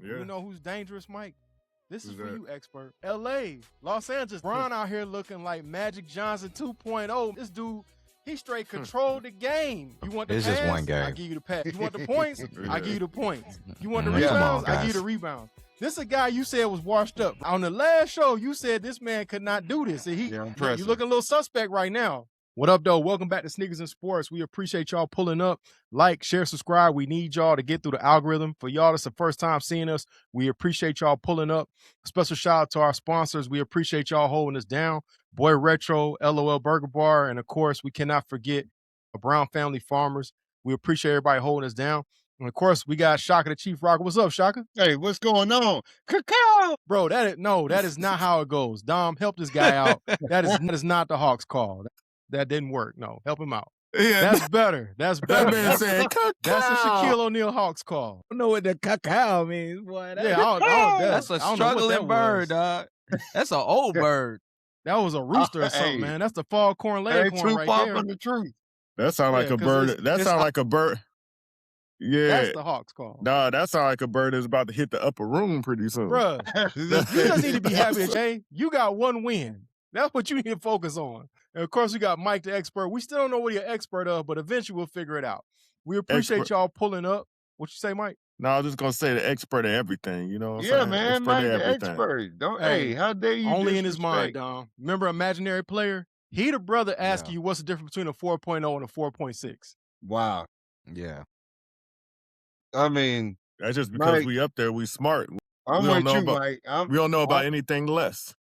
Yeah. You know who's dangerous, Mike? This is Who's for that? you, expert. L.A., Los Angeles. Bron out here looking like Magic Johnson 2.0. This dude, he straight controlled the game. You want the It's pass? just one game. I give you the pass. You want the points? I give you the points. You want the Come on, rebounds? I give you guys. the rebounds. This is a guy you said was washed up. On the last show, you said this man could not do this. And you looking a little suspect right now. What up, though? Welcome back to Sneakers and Sports. We appreciate y'all pulling up. Like, share, subscribe. We need y'all to get through the algorithm. For y'all that's the first time seeing us, we appreciate y'all pulling up. Special shout out to our sponsors. We appreciate y'all holding us down. Boy Retro, LOL Burger Bar, and of course, we cannot forget the Brown Family Farmers. We appreciate everybody holding us down. And of course, we got Shaka the Chief Rocker. What's up, Shaka? Hey, what's going on? Cacao! Bro, that is not how it goes. Dom, help this guy out. That is not the Hawks call. That didn't work. No, help him out. Yeah, That's better. That's better. that man said, That's a Shaquille O'Neal Hawks call. I don't know what the cacao means, boy. That's a struggling bird, dog. That's an old bird. That was a rooster or something, Hey. man. That's the foghorn Ain't leghorn too right far there. from the truth. That sound like Yeah, a 'cause bird. That sound like a bird. Yeah. That's the Hawks call. Nah, that sound like a bird that's about to hit the upper room pretty soon. Bruh, you just need to be happy, Jay. You got one win. That's what you need to focus on. And of course, we got Mike the expert. We still don't know what he's an expert of, but eventually we'll figure it out. We appreciate Expert. y'all pulling up. What you say, Mike? No, I was just gonna say the expert at everything. You know what I'm Yeah, saying? man, Expert Mike at the everything. expert. Don't Hey, hey, how dare you Only in his mind, disrespect? Dom. Remember imaginary player? He the brother asking Yeah. you what's the difference between a 4.0 and a 4.6. Wow. Yeah. I mean, That's just because Mike, we up there, we smart. I'm We don't with know you, about- Mike. We don't know about I'm- anything less.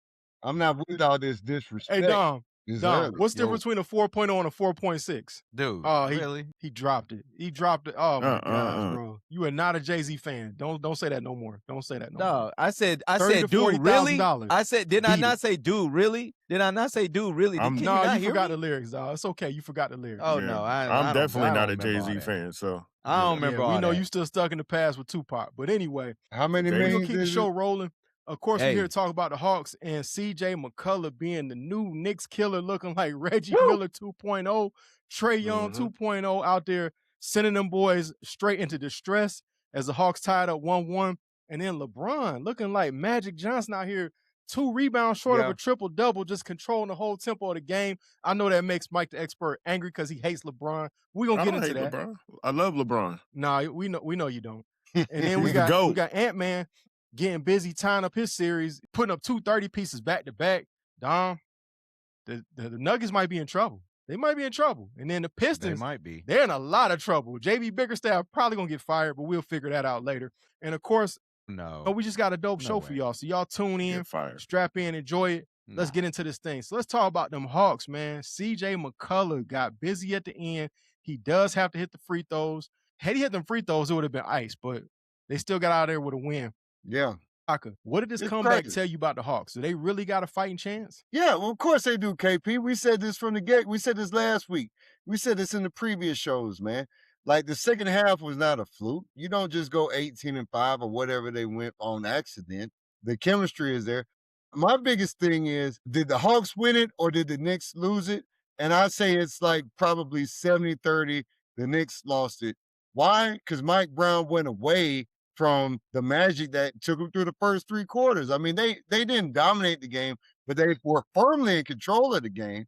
I'm not with all this disrespect. Hey, Dom, This Dom, early. what's the Yo, difference between a 4.0 and a 4.6? Dude, Oh, really? He dropped it. He dropped it. Oh my gosh, Uh. bro. You are not a Jay-Z fan. Don't say that no more. Don't say that no more. No, I said, $30,000 to dude, really? $40,000. I said, did I Beat not it. say, dude, really? Did I not say, dude, really? I'm- Can No, not you hear forgot me? the lyrics, dog. It's okay. You forgot the lyrics. Oh, Yeah. no, I I'm don't- definitely I not don't a remember all Jay-Z that. fan, so I don't remember we all know that. you still stuck in the past with Tupac. But anyway, how many We're we're gonna millions keep the is show it? rolling. Of course, we're Hey. here to talk about the Hawks and CJ McCollum being the new Knicks killer, looking like Reggie Woo! Miller 2.0, Trey Young 2.0 out there, sending them boys straight into distress as the Hawks tied up 1-1. And then LeBron looking like Magic Johnson out here, 2 rebounds short of Yeah. a triple-double, just controlling the whole tempo of the game. I know that makes Mike the expert angry because he hates LeBron. We're gonna I get don't into hate that. LeBron. I love LeBron. Nah, we know you don't. And then we He's the got GOAT. Ant-Man getting busy tying up his series, putting up 2 30 pieces back to back. Dom, the Nuggets might be in trouble. They might be in trouble. And then the They Pistons, might be. they're in a lot of trouble. JB Bickerstaff probably gonna get fired, but we'll figure that out later. And of course, No. we just got a dope No show for way. y'all. So y'all tune in, Get fired. strap in, enjoy it. Let's Nah. get into this thing. So let's talk about them Hawks, man. CJ McCollum got busy at the end. He does have to hit the free throws. Had he hit them free throws, it would have been ice, but they still got out of there with a win. Yeah. Shaka, what did this It's comeback crazy. tell you about the Hawks? Do they really got a fighting chance? Yeah, well, of course they do, KP. We said this from the get. We said this last week. We said this in the previous shows, man. Like the second half was not a fluke. You don't just go 18-5 or whatever they went on accident. The chemistry is there. My biggest thing is, did the Hawks win it or did the Knicks lose it? And I say it's like probably 70-30. The Knicks lost it. Why? Because Mike Brown went away from the magic that took them through the first 3 quarters. I mean, they didn't dominate the game, but they were firmly in control of the game.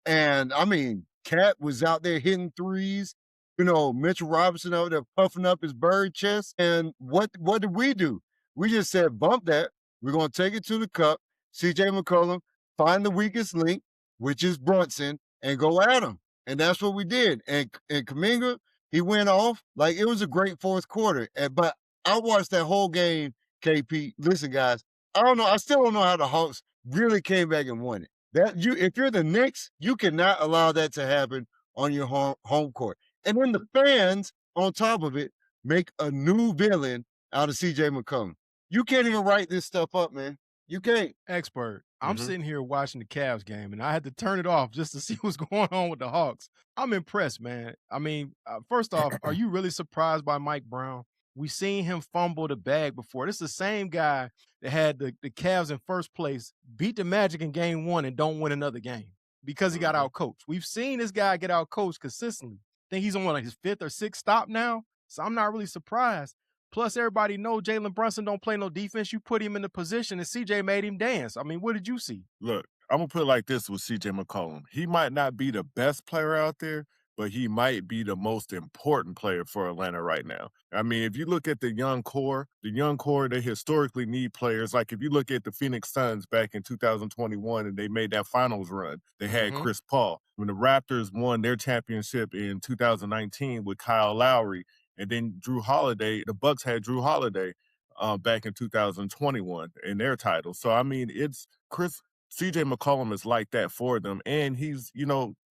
And I mean, Cat was out there hitting threes. You know, Mitchell Robinson over there puffing up his bird chest. And what did we do? We just said, bump that. We're going to take it to the cup. CJ McCollum, find the weakest link, which is Brunson, and go at him. And that's what we did. And Kuminga, he went off. Like, it was a great fourth quarter. But I watched that whole game, KP. Listen, guys, I don't know. I still don't know how the Hawks really came back and won it. If you're the Knicks, you cannot allow that to happen on your home court. And then the fans, on top of it, make a new villain out of CJ McCollum. You can't even write this stuff up, man. You can't. Expert. I'm Mhm. sitting here watching the Cavs game, and I had to turn it off just to see what's going on with the Hawks. I'm impressed, man. I mean, first off, are you really surprised by Mike Brown? We seen him fumble the bag before. This is the same guy that had the Cavs in first place, beat the Magic in game 1 and don't win another game because he got out-coached. We've seen this guy get out-coached consistently. I think he's on like his 5th or 6th stop now, so I'm not really surprised. Plus, everybody know Jalen Brunson don't play no defense. You put him in the position, and CJ made him dance. I mean, what did you see? Look, I'm going to put it like this with CJ McCollum. He might not be the best player out there, but he might be the most important player for Atlanta right now. I mean, if you look at the young core, they historically need players. Like if you look at the Phoenix Suns back in 2021 and they made that finals run, they had Chris Paul. When the Raptors won their championship in 2019 with Kyle Lowry and then Drew Holiday, the Bucks had Drew Holiday back in 2021 in their title. So, I mean, CJ McCollum is like that for them. And he's,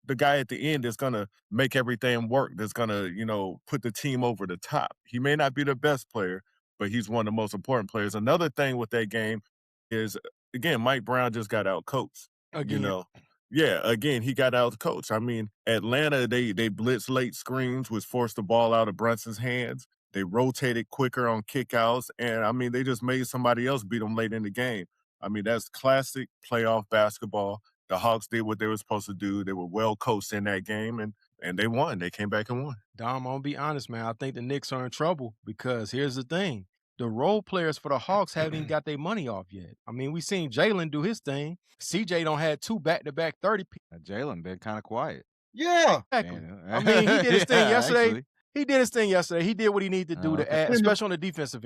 the guy at the end that's going to make everything work, that's going to, put the team over the top. He may not be the best player, but he's one of the most important players. Another thing with that game is, again, Mike Brown just got out coached. Again. Yeah, again, he got out coached. I mean, Atlanta, they blitz late screens, which forced the ball out of Brunson's hands. They rotated quicker on kickouts, and, I mean, they just made somebody else beat them late in the game. I mean, that's classic playoff basketball. The Hawks did what they were supposed to do. They were well coached in that game, and they won. They came back and won. Dom, I'm going to be honest, man. I think the Knicks are in trouble because here's the thing. The role players for the Hawks haven't even got their money off yet. I mean, we seen Jalen do his thing. CJ don't had 2 back-to-back 30. Jalen been kind of quiet. Yeah. Exactly. I mean, he did his thing yesterday. Actually. He did his thing yesterday. He did what he needed to do to add, especially on the defensive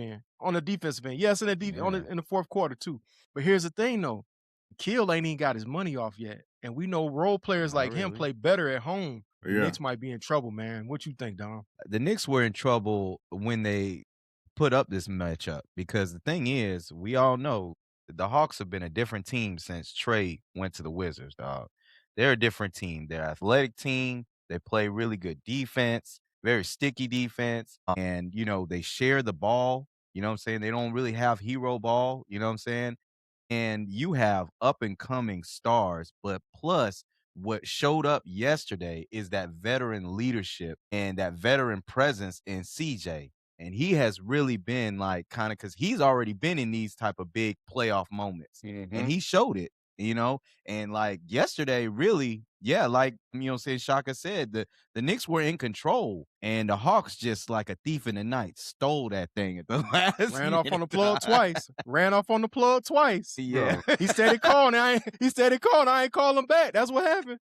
end. Yes, in the fourth quarter too. But here's the thing, though. Kill ain't even got his money off yet. And we know role players like him play better at home. The Knicks might be in trouble, man. What you think, Dom? The Knicks were in trouble when they put up this matchup because the thing is, we all know the Hawks have been a different team since Trey went to the Wizards, dog. They're a different team. They're an athletic team. They play really good defense, very sticky defense. And, they share the ball. You know what I'm saying? They don't really have hero ball. You know what I'm saying? And you have up-and-coming stars, but plus what showed up yesterday is that veteran leadership and that veteran presence in CJ. And he has really been because he's already been in these type of big playoff moments. And he showed it, and yesterday, really, Shaka said, the Knicks were in control and the Hawks just like a thief in the night stole that thing at the last Ran off on the plug twice. Yeah. He said it called. I ain't calling back. That's what happened.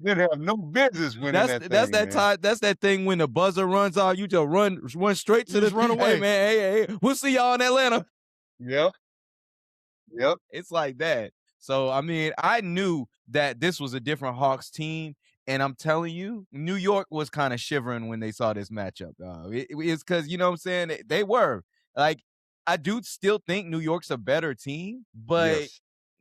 Didn't have no business winning that thing. That's that time. That's that thing when the buzzer runs off, you just run straight to the run away. Hey man, hey, we'll see y'all in Atlanta. Yep. It's like that. So I mean, I knew that this was a different Hawks team, and I'm telling you, New York was kind of shivering when they saw this matchup. It's because you know what I'm saying. They were I do still think New York's a better team, but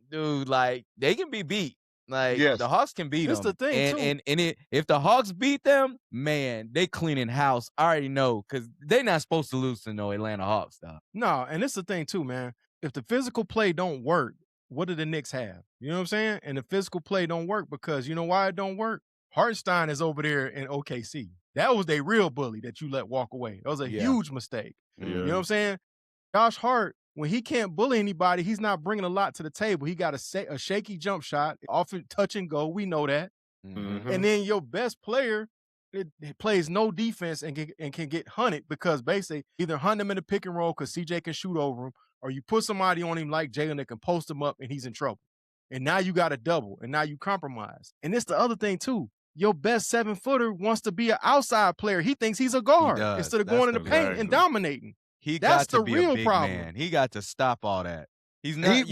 dude, they can be beat. The Hawks can beat them. That's the thing, too. If the Hawks beat them, man, they cleaning house. I already know because they're not supposed to lose to no Atlanta Hawks, though. No, and it's the thing, too, man. If the physical play don't work, what do the Knicks have? You know what I'm saying? And the physical play don't work because you know why it don't work? Hartenstein is over there in OKC. That was their real bully that you let walk away. That was a huge mistake. Yeah. You know what I'm saying? Josh Hart, when he can't bully anybody, he's not bringing a lot to the table. He got a shaky jump shot, often touch and go. We know that. And then your best player it plays no defense and can get hunted because basically either hunt him in the pick and roll because CJ can shoot over him, or you put somebody on him like Jalen that can post him up and he's in trouble. And now you got a double, and now you compromise. And it's the other thing too. Your best 7-footer wants to be an outside player. He thinks he's a guard instead of going in the paint and dominating. That's the real problem. Man. He got to stop all that. He's not,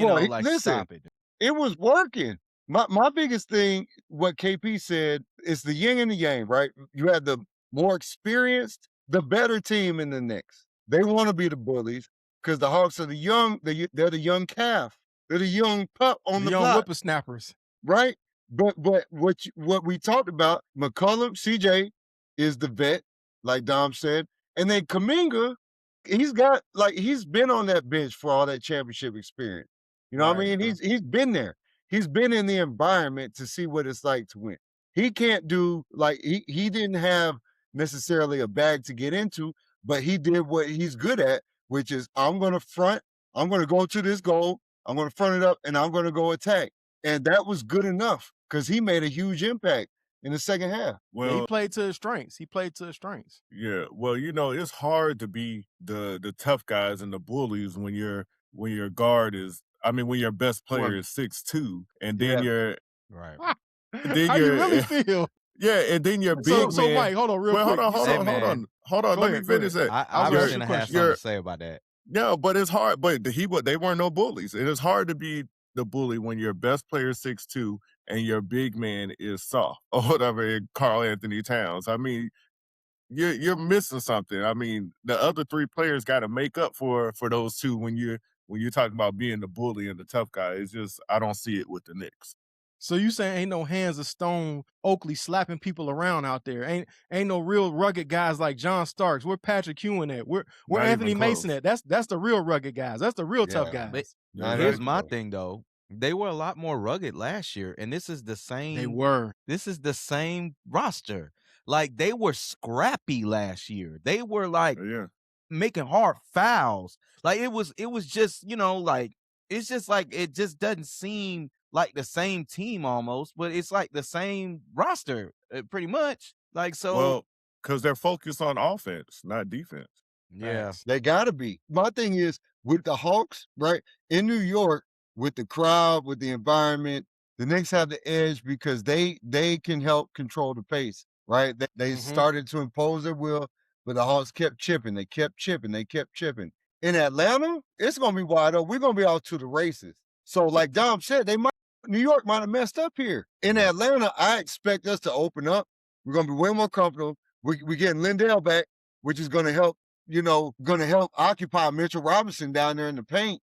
stop it. It was working. My biggest thing, what KP said, is the yin and the yang, right? You had the more experienced, the better team in the Knicks. They want to be the bullies because the Hawks are the young. They're the young calf. They're the young pup on the young block. whippersnappers, right? But what we talked about, McCollum, CJ is the vet, like Dom said, and then Kuminga. He's been on that bench for all that championship experience. You know what I mean? He's been there. He's been in the environment to see what it's like to win. He can't do he didn't have necessarily a bag to get into, but he did what he's good at, which is I'm going to front, I'm going to go to this goal, I'm going to front it up, and I'm going to go attack. And that was good enough because he made a huge impact. in the second half. Yeah, he played to his strengths. Yeah, well, it's hard to be the tough guys and the bullies when your guard is, when your best player is 6'2", and then you're Right. How you really feel? yeah, and then your big man. So Mike, hold on, real quick. Hold on. Let me finish that. I was gonna have something to say about that. No, but it's hard. But they weren't no bullies. It is hard to be the bully when your best player is 6'2" and your big man is soft or whatever. Karl Anthony Towns. You're missing something. The other three players got to make up for those two when you're talking about being the bully and the tough guy. It's just I don't see it with the Knicks. So you saying ain't no hands of stone Oakley slapping people around out there? Ain't no real rugged guys like John Starks? Where Patrick Ewing at? Where Anthony Mason at? That's the real rugged guys. That's the real tough guys. But here's my thing though. They were a lot more rugged last year, and this is the same. They were. This is the same roster. Like they were scrappy last year. They were like making hard fouls. Like it was just, like it's just like it just doesn't seem like the same team almost, but it's like the same roster pretty much. Like so. Well, because they're focused on offense, not defense. Yeah, they gotta be. My thing is with the Hawks, right in New York, with the crowd, with the environment, the Knicks have the edge because they can help control the pace. Right? They started to impose their will, but the Hawks kept chipping. They kept chipping. In Atlanta, it's gonna be wide open. We're gonna be out to the races. So, like Dom said, New York might have messed up here. In Atlanta, I expect us to open up. We're gonna be way more comfortable. We're getting Lindell back, which is gonna help. Gonna help occupy Mitchell Robinson down there in the paint.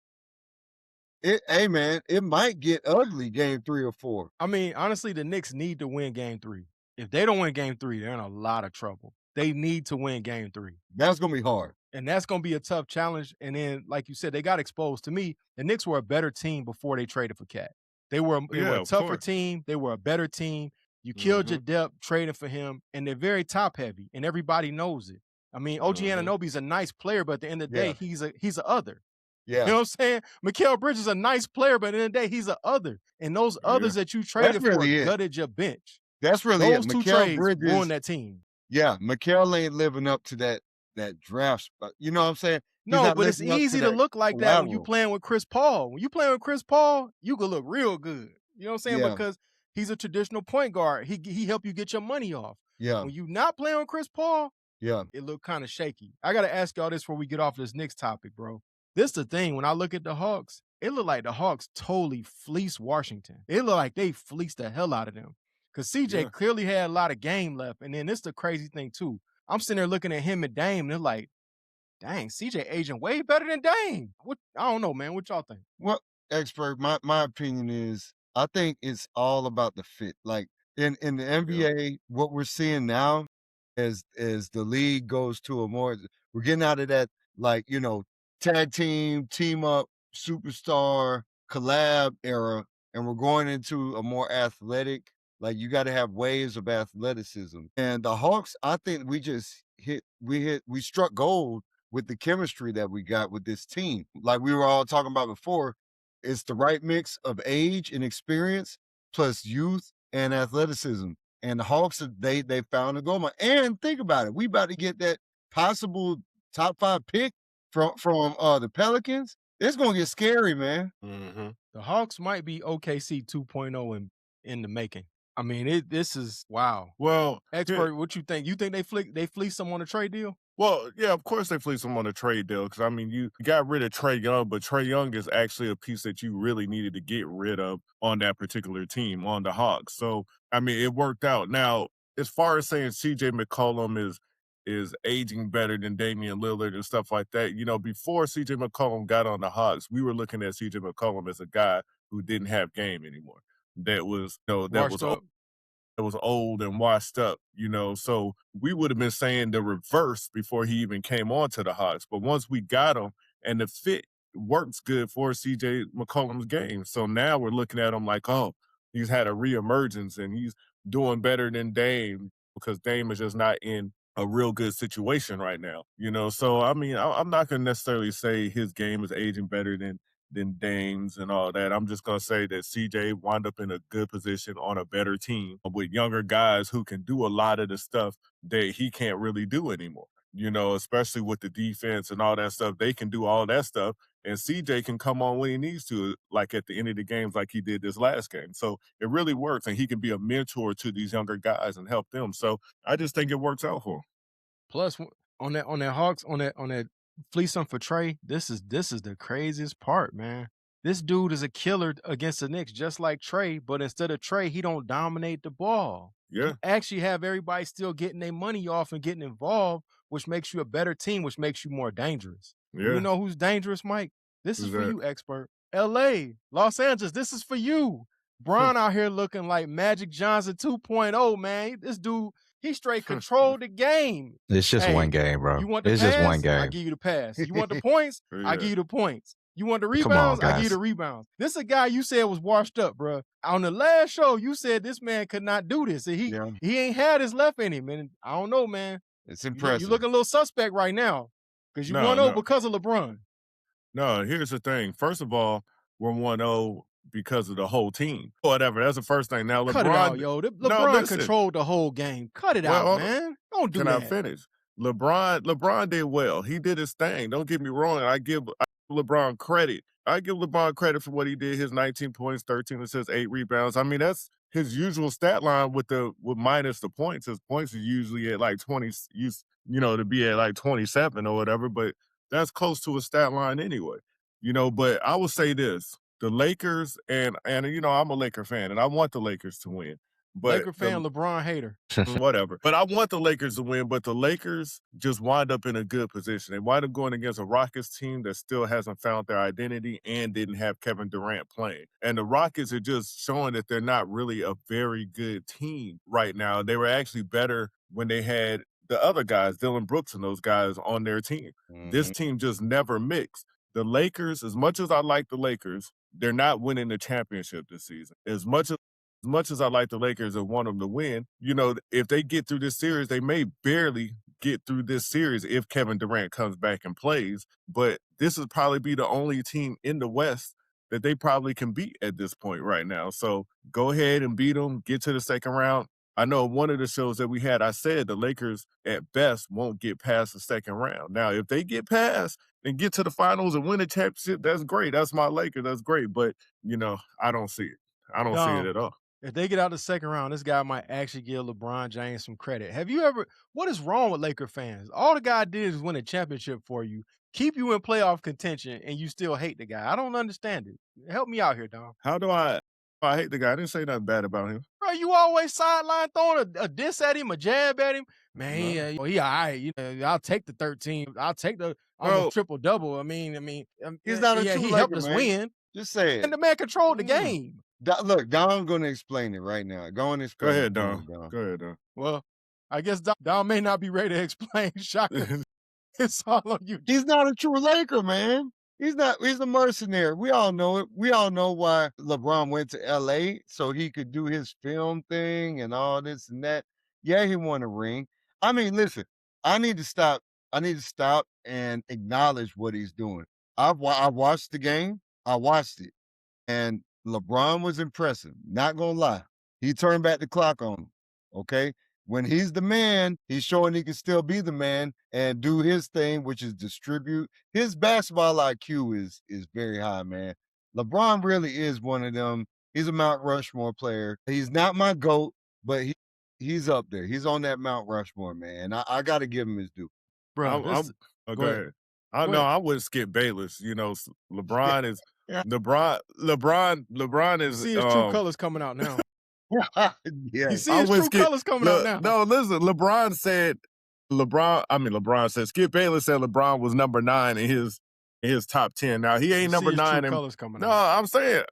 Hey man, it might get ugly game 3 or 4. Honestly, the Knicks need to win game 3. If they don't win game 3, they're in a lot of trouble. They need to win game 3. That's going to be hard. And that's going to be a tough challenge. And then, like you said, they got exposed. To me, the Knicks were a better team before they traded for Cat. They were a tougher team. They were a better team. You killed your depth trading for him, and they're very top-heavy, and everybody knows it. OG Anunoby's a nice player, but at the end of the day, he's a other. Yeah. You know what I'm saying? Mikal Bridges is a nice player, but at the end of the day, he's a other. And those others that you traded for gutted your bench. That's really those two trades won that team. Yeah, Mikal ain't living up to that draft spot. You know what I'm saying? No, but it's easy to look like that when you playing with Chris Paul. When you playing with Chris Paul, you can look real good. You know what I'm saying? Yeah. Because he's a traditional point guard. He help you get your money off. Yeah. When you not playing with Chris Paul, it look kind of shaky. I got to ask y'all this before we get off this Knicks topic, bro. This the thing. When I look at the Hawks, it look like the Hawks totally fleeced Washington. It look like they fleeced the hell out of them. Because CJ clearly had a lot of game left. And then this the crazy thing, too. I'm sitting there looking at him and Dame, and they're like, dang, CJ aging way better than Dame. I don't know, man. What y'all think? Well, expert, my opinion is I think it's all about the fit. Like in the NBA, what we're seeing now as the league goes to we're getting out of that, tag team up, superstar, collab era, and we're going into a more athletic, like you got to have waves of athleticism. And the Hawks, I think we struck gold with the chemistry that we got with this team. Like we were all talking about before, it's the right mix of age and experience plus youth and athleticism. And the Hawks, they found a goal mine. And think about it, we about to get that possible top 5 pick from the Pelicans. It's gonna get scary, man. The Hawks might be OKC 2.0 in the making. This is wow. Well, expert, what you think? You think they fleeced them on a trade deal? Well, yeah, of course they fleeced him on a trade deal because, you got rid of Trae Young, but Trae Young is actually a piece that you really needed to get rid of on that particular team, on the Hawks. So, it worked out. Now, as far as saying CJ McCollum is aging better than Damian Lillard and stuff like that, before CJ McCollum got on the Hawks, we were looking at CJ McCollum as a guy who didn't have game anymore. That was, that was old and washed up, so we would have been saying the reverse before he even came on to the Hawks. But once we got him and the fit works good for CJ McCollum's game. So now we're looking at him like, oh, he's had a reemergence and he's doing better than Dame because Dame is just not in a real good situation right now, So, I'm not going to necessarily say his game is aging better than than Dames and all that. I'm just gonna say that CJ wound up in a good position on a better team with younger guys who can do a lot of the stuff that he can't really do anymore. You know, especially with the defense and all that stuff, they can do all that stuff. And CJ can come on when he needs to, like at the end of the games, like he did this last game. So it really works, and he can be a mentor to these younger guys and help them. So I just think it works out for him. Plus, on that Hawks, on that fleecing for Trey, this is the craziest part, man. This dude is a killer against the Knicks, just like Trey, but instead of Trey, he don't dominate the ball. Yeah. You actually have everybody still getting their money off and getting involved, which makes you a better team, which makes you more dangerous. Yeah. You know who's dangerous, Mike? This is Who's for that? you, expert. LA, Los Angeles, this is for you. Bron out here looking like Magic Johnson 2.0, man. This dude, he straight controlled the game. It's just Hey, one game, bro. You want the It's pass? just one I game. give you the pass. You want the points? I Yeah. give you the points. You want the Come on, rebounds? I give you guys. the rebounds. This is a guy you said was washed up, bro. On the last show, you said this man could not do this. And he ain't had his left in him. And I don't know, man. It's impressive. You looking a little suspect right now because you No, 1-0 no. because of LeBron. No, here's the thing. First of all, we're 1-0 because of the whole team. Whatever. That's the first thing. Now, LeBron. Cut it out, yo. LeBron listen. controlled the whole game. Cut it Well, out, man. Don't do Can that. I finish? LeBron did well. He did his thing. Don't get me wrong. I give LeBron credit. I give LeBron credit for what he did. His 19 points, 13 assists, 8 rebounds. I mean, that's his usual stat line with minus the points. His points are usually at like 20, to be at like 27 or whatever, but that's close to a stat line anyway. But I will say this. The Lakers, and I'm a Laker fan, and I want the Lakers to win. But Laker fan, LeBron hater. Whatever. But I want the Lakers to win, but the Lakers just wind up in a good position. They wind up going against a Rockets team that still hasn't found their identity and didn't have Kevin Durant playing. And the Rockets are just showing that they're not really a very good team right now. They were actually better when they had the other guys, Dylan Brooks and those guys on their team. This team just never mixed. The Lakers, as much as I like the Lakers, they're not winning the championship this season. As much as I like the Lakers and want them to win, if they get through this series, they may barely get through this series if Kevin Durant comes back and plays. But this would probably be the only team in the West that they probably can beat at this point right now. So go ahead and beat them, get to the second round. I know one of the shows that we had, I said the Lakers at best won't get past the second round. Now, if they get past and get to the finals and win a championship, that's great. That's my Lakers. That's great. But, I don't see it. I don't see it at all. If they get out the second round, this guy might actually give LeBron James some credit. What is wrong with Laker fans? All the guy did is win a championship for you, keep you in playoff contention, and you still hate the guy. I don't understand it. Help me out here, Dom. How do I hate the guy? I didn't say nothing bad about him. Bro, you always sideline throwing a diss at him, a jab at him. Man, he all right. I'll take the 13. I'll take the almost triple-double. I mean, he's not a true he Laker, helped us man. win. Just say it. And the man controlled the game. Look, Dom's going to explain it right now. Go and explain Go ahead, it. Dom. Go ahead, Dom. Well, I guess Dom may not be ready to explain. Shaka, it's all on you. He's not a true Laker, man. He's a mercenary. We all know it. We all know why LeBron went to LA so he could do his film thing and all this and that. Yeah, he won a ring. I mean, listen, I need to stop and acknowledge what he's doing. I watched the game. I watched it. And LeBron was impressive. Not gonna lie. He turned back the clock on him. Okay? When he's the man, he's showing he can still be the man and do his thing, which is distribute. His basketball IQ is very high, man. LeBron really is one of them. He's a Mount Rushmore player. He's not my GOAT, but he's up there. He's on that Mount Rushmore, man. I got to give him his due. Bro, go ahead. I wouldn't skip Bayless. LeBron is LeBron is. See his true colors coming out now. Yeah. You see his true colors coming out now. No, listen. LeBron said Skip Bayless said LeBron was number 9 in his top 10. Now he ain't number 9. Colors coming out. I'm saying,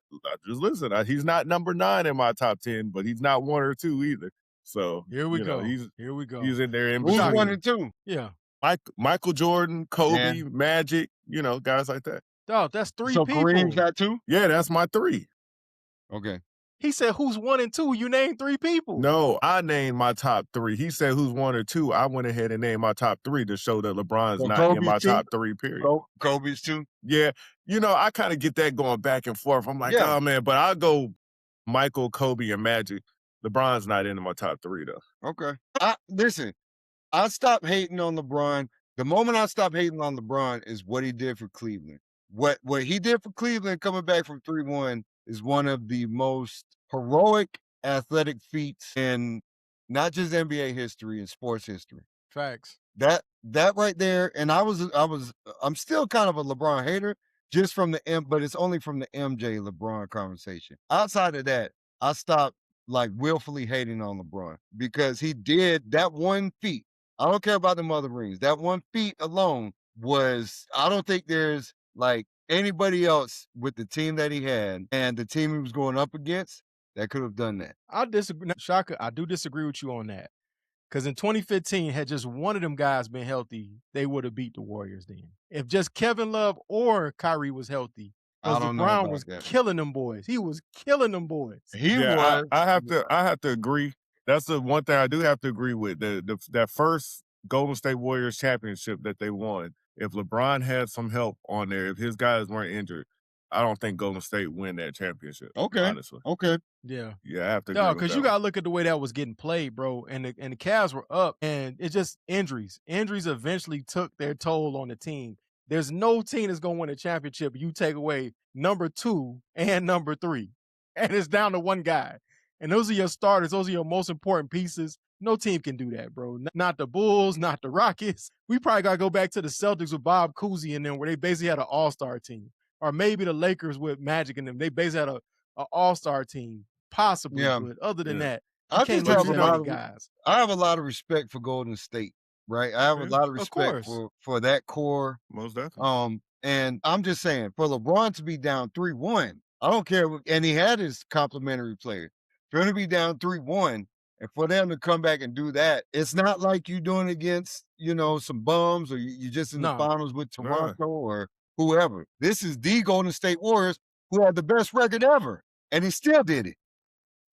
just listen. He's not number 9 in my top 10, but he's not 1 or 2 either. So here we go. He's He's in there in Who's between. 1 and 2? Yeah. Michael Jordan, Kobe, Magic, guys like that. Dog, that's 3 so people. Kareem's got 2? Yeah, that's my 3. Okay. He said, who's 1 and 2? You named 3 people. No, I named my top 3. He said who's 1 or 2. I went ahead and named my top 3 to show that LeBron's So not in my Kobe's top too? 3, period. Kobe's too? Yeah. You know, I kind of get that going back and forth. I'm like, Yeah. oh, man, but I'll go Michael, Kobe, and Magic. LeBron's not in my top 3, though. Okay. Listen, I stopped hating on LeBron. The moment I stopped hating on LeBron is what he did for Cleveland. What he did for Cleveland coming back from 3-1 is one of the most heroic athletic feats in not just NBA history and sports history. Facts. That right there, and I'm still kind of a LeBron hater, just from but it's only from the MJ LeBron conversation. Outside of that, I stopped like willfully hating on LeBron because he did that one feat. I don't care about the other rings. That one feat alone was, I don't think there's like anybody else with the team that he had and the team he was going up against that could have done that. I disagree. Shaka, I do disagree with you on that. Because in 2015, had just one of them guys been healthy, they would have beat the Warriors then. If just Kevin Love or Kyrie was healthy, because LeBron was killing them boys. He was killing them boys. He was. I have to agree. That's the one thing I do have to agree with. That first Golden State Warriors championship that they won, if LeBron had some help on there, if his guys weren't injured, I don't think Golden State win that championship. Okay. Honestly. Okay. Yeah. Yeah, I have to agree. No, because you got to look at the way that was getting played, bro. And the Cavs were up, and it's just injuries. Injuries eventually took their toll on the team. There's no team that's going to win a championship. You take away number 2 and number 3, and it's down to one guy. And those are your starters. Those are your most important pieces. No team can do that, bro. Not the Bulls, not the Rockets. We probably got to go back to the Celtics with Bob Cousy and them, where they basically had an all-star team. Or maybe the Lakers with Magic and them. They basically had an all-star team, possibly. Yeah. But other than that, I can't just lose have a that lot many of guys. I have a lot of respect for Golden State, right? I have a lot of respect for that core. Most definitely. And I'm just saying, for LeBron to be down 3-1, I don't care. And he had his complimentary player. For him to be down 3-1, and for them to come back and do that, it's not like you doing against, some bums or you're just in the finals with Toronto or whoever. This is the Golden State Warriors who had the best record ever, and he still did it.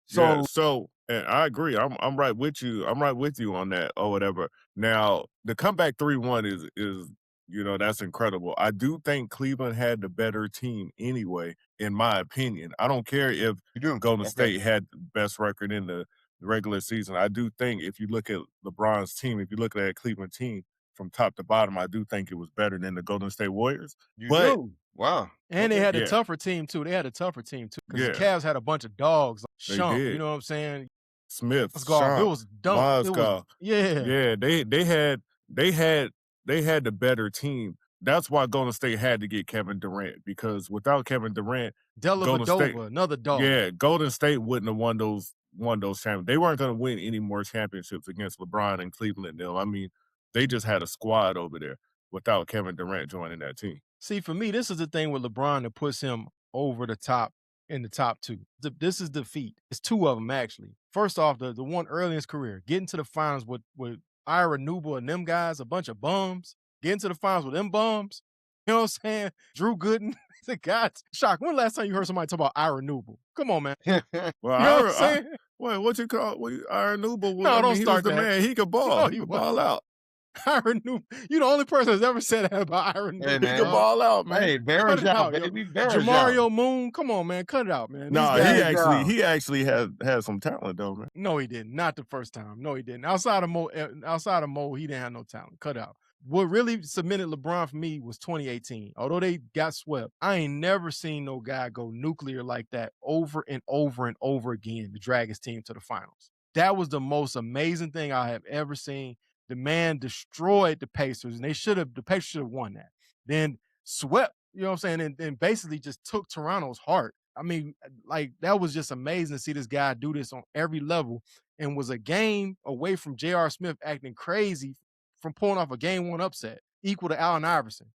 So and I agree. I'm right with you. I'm right with you on that or whatever. Now, the comeback 3-1 is that's incredible. I do think Cleveland had the better team anyway, in my opinion. I don't care if Golden State had the best record in the regular season. I do think if you look at LeBron's team, if you look at that Cleveland team from top to bottom, I do think it was better than the Golden State Warriors. Wow. And they had a tougher team, too. Because the Cavs had a bunch of dogs. Like Shump, you know what I'm saying? Smith, Shump, it was dumb. Yeah, they had the better team. That's why Golden State had to get Kevin Durant, because without Kevin Durant, another dog. Yeah, Golden State wouldn't have won those championships. They weren't going to win any more championships against LeBron and Cleveland. I mean, they just had a squad over there without Kevin Durant joining that team. See, for me, this is the thing with LeBron that puts him over the top in the top 2. This is the feat. It's 2 of them, actually. First off, the one early in his career, getting to the finals with Ira Newble and them guys, a bunch of bums, getting to the finals with them bums. You know what I'm saying? Drew Gooden. The guys. Shock. When the last time you heard somebody talk about Ira Newble? Come on, man. Well, you know what I'm saying? What you call Ira Newble? Don't he start was the that. man. He could ball. He could ball out. Ira Newble. You the only person that's ever said that about Ira Newble. He could ball out, man. Hey, bears out, baby. Jamario Moon. Come on, man. Cut it out, man. No, he actually had some talent, though, man. No, he didn't. Not the first time. No, he didn't. Outside of Mo, he didn't have no talent. Cut out. What really cemented LeBron for me was 2018. Although they got swept, I ain't never seen no guy go nuclear like that over and over and over again to drag his team to the finals. That was the most amazing thing I have ever seen. The man destroyed the Pacers, and the Pacers should have won that. Then swept, you know what I'm saying, and basically just took Toronto's heart. I mean, like, that was just amazing to see this guy do this on every level, and was a game away from J.R. Smith acting crazy from pulling off a game 1 upset, equal to Allen Iverson.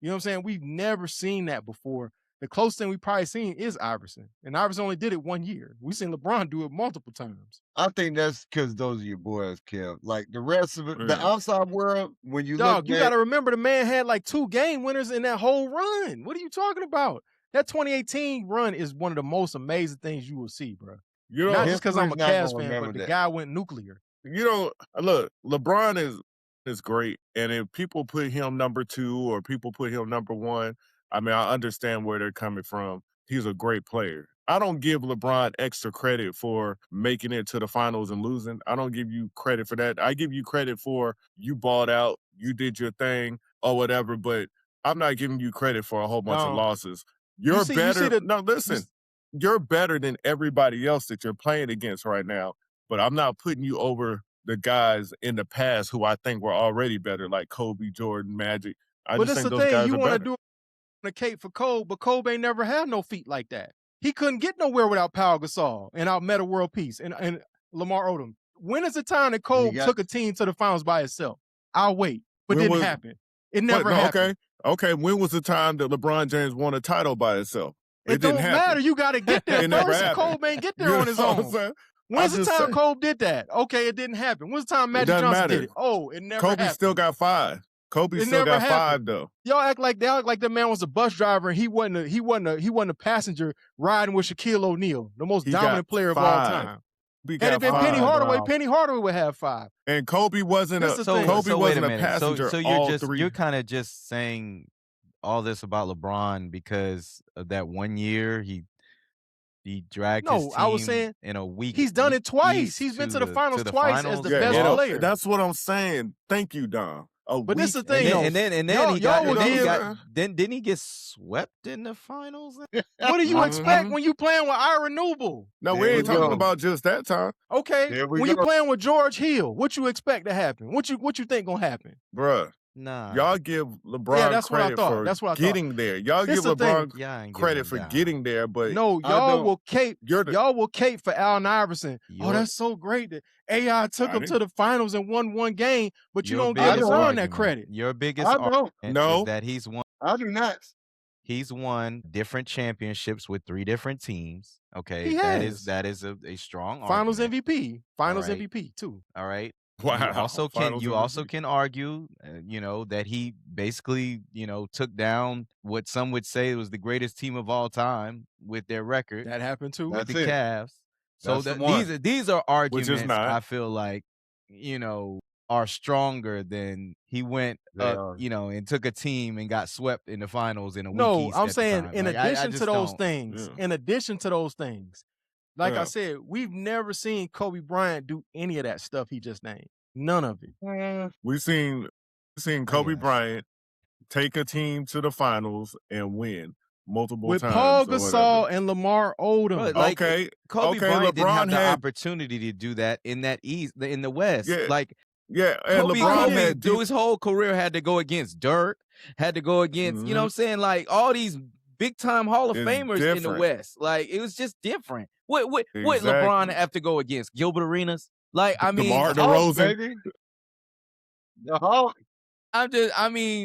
You know what I'm saying? We've never seen that before. The closest thing we probably seen is Iverson. And Iverson only did it 1 year. We've seen LeBron do it multiple times. I think that's because those are your boys, Kev. Like the rest of it, the outside world, when you you got to remember the man had like 2 game winners in that whole run. What are you talking about? That 2018 run is one of the most amazing things you will see, bro. You know, Not just because I'm a history's not Cavs gonna fan, remember but the that. guy went nuclear. you know, look, LeBron is great, and if people put him number 2 or people put him number 1, I mean, I understand where they're coming from. He's a great player. I don't give LeBron extra credit for making it to the finals and losing. I don't give you credit for that. I give you credit for you balled out, you did your thing or whatever, but I'm not giving you credit for a whole bunch of losses. You're better. No, listen. You're better than everybody else that you're playing against right now, but I'm not putting you over the guys in the past who I think were already better, like Kobe, Jordan, Magic. I just think those guys you are want to better. do a cape for Kobe, but Kobe ain't never had no feet like that. He couldn't get nowhere without Pau Gasol and out Meta World Peace and Lamar Odom. When is the time that Kobe took a team to the finals by itself? I'll wait, but it didn't happen. It never happened. Okay. When was the time that LeBron James won a title by himself? It don't matter. You got to get there first. And Kobe ain't get there on his own. When's the time Kobe did that? Okay, it didn't happen. When's the time Magic Johnson did it? Oh, it never happened. Kobe still got 5. Kobe still got 5 though. Y'all act like the man was a bus driver and he wasn't a passenger riding with Shaquille O'Neal, the most dominant player of all time. Had it been Penny Hardaway, Penny Hardaway would have 5. And Kobe wasn't a passenger. So you're kind of just saying all this about LeBron because of that one year he dragged his team I was saying in a week. He's done it twice. He's been to the finals twice as the best player. That's what I'm saying. Thank you, Dom. But this is the thing, and then didn't he get swept in the finals? What do you expect when you playing with Ira Newble? No, we ain't talking about just that time. Okay, when you playing with George Hill, what you expect to happen? What you think gonna happen? Bruh. Nah. Y'all give LeBron credit for getting there. Y'all give LeBron credit for getting there, but no, y'all will cape for Allen Iverson. Oh, that's so great that AI took him to the finals and won one game, but you don't give LeBron that credit. Your biggest argument is that he's won. I do not. He's won different championships with 3 different teams. Okay, that is a strong finals argument. MVP, MVP too. All right. Wow. You also can argue, that he basically, took down what some would say was the greatest team of all time with their record. That happened too with the Cavs. So these are arguments I feel like, are stronger than he went, and took a team and got swept in the finals in a week. No, I'm saying in addition to those things, like I said, we've never seen Kobe Bryant do any of that stuff he just named. None of it. We've seen Kobe Bryant take a team to the finals and win multiple times. With Paul Gasol and Lamar Odom. Kobe Bryant didn't have the opportunity to do that in the West. Yeah, and Kobe through his whole career had to go against Dirk, had to go against, you know what I'm saying, like all these big time Hall of Famers in the West. Like it was just different. What LeBron have to go against? Gilbert Arenas? Like I mean, DeMar DeRozan.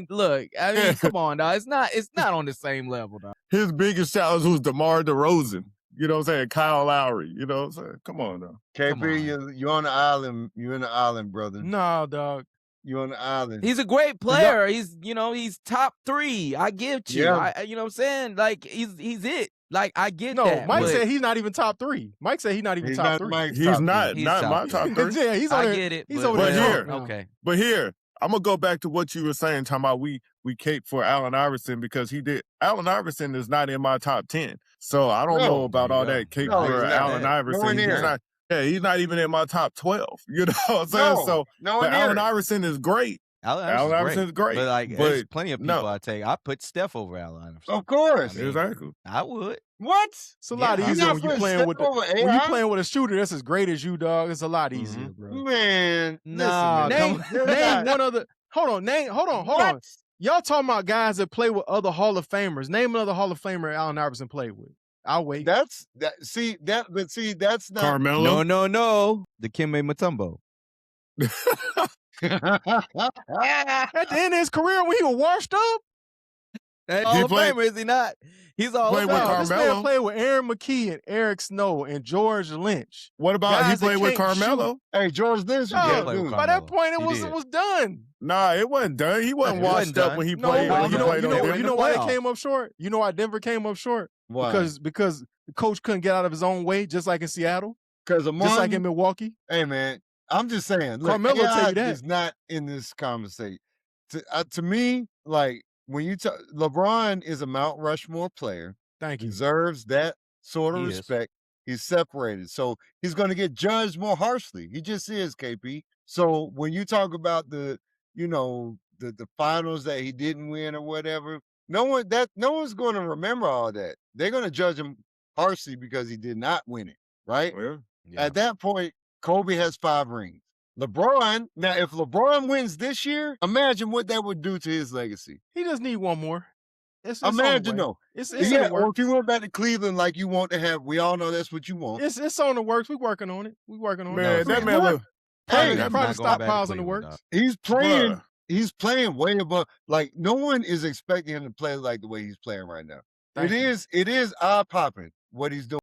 Look, come on, dog. It's not on the same level, dog. His biggest challenge was DeMar DeRozan. You know what I'm saying? Kyle Lowry. You know what I'm saying? Come on, dog. KP, you're on the island. You're in the island, brother. No, dog. You're on the island. He's a great player. He's top 3. I give you. Yeah. You know what I'm saying? Like he's it. Like I get that. No, Mike said he's not even top 3. Mike said he's not even top 3. He's not my top 3. Yeah, he's on I get it. He's over there. Okay. But here, I'm gonna go back to what you were saying, talking about we cape for Allen Iverson because Allen Iverson is not in my top 10. So I don't know about all that cape for Allen Iverson. He's not even in my top 12. You know what I'm saying? Allen Iverson is great. Allen Iverson is great. But there's plenty of people I put Steph over Allen Iverson. Of course. Exactly. I would. What? It's a lot easier when you playing with a shooter that's as great as you, dog. It's a lot easier, bro. Man, nah. Name one other. Hold on. Y'all talking about guys that play with other Hall of Famers. Name another Hall of Famer Allen Iverson played with. I'll wait. That's not Carmelo. No. The Dikembe Mutombo. At the end of his career when he was washed up. Hall of Famer, is he not? He's all played with Carmelo. This man played with Aaron McKee and Eric Snow and George Lynch. What about he played with Carmelo? Hey, George Lynch. By that point, it was done. Nah, it wasn't done. He wasn't washed up when he played. No, When he played on Denver. you know why they came up short? You know why Denver came up short? Why? Because the coach couldn't get out of his own way, just like in Seattle, Because just like in Milwaukee. Hey man, I'm just saying. Look, Carmelo tell you that. is not in this conversation. To me, like when you talk, LeBron is a Mount Rushmore player. Thank you. Deserves that sort of He is. respect. He's separated, so he's going to get judged more harshly. He just is, KP. So when you talk about the finals that he didn't win or whatever, no one's going to remember all that. They're going to judge him harshly because he did not win it, right? Yeah. At that point, Kobe has 5 rings. LeBron, now if LeBron wins this year, imagine what that would do to his legacy. He just need one more. It's Imagine though. It's Yeah, in the or if works. you went back to Cleveland like you want to have, we all know that's what you want. It's on the works. We working on it. We working on Man, it. that man look. Hey, I'm probably not going back to stockpiles in the Cleveland, works. dog. He's playing. Bruh. He's playing way above. Like no one is expecting him to play like the way he's playing right now. Thank you. It is eye popping what he's doing.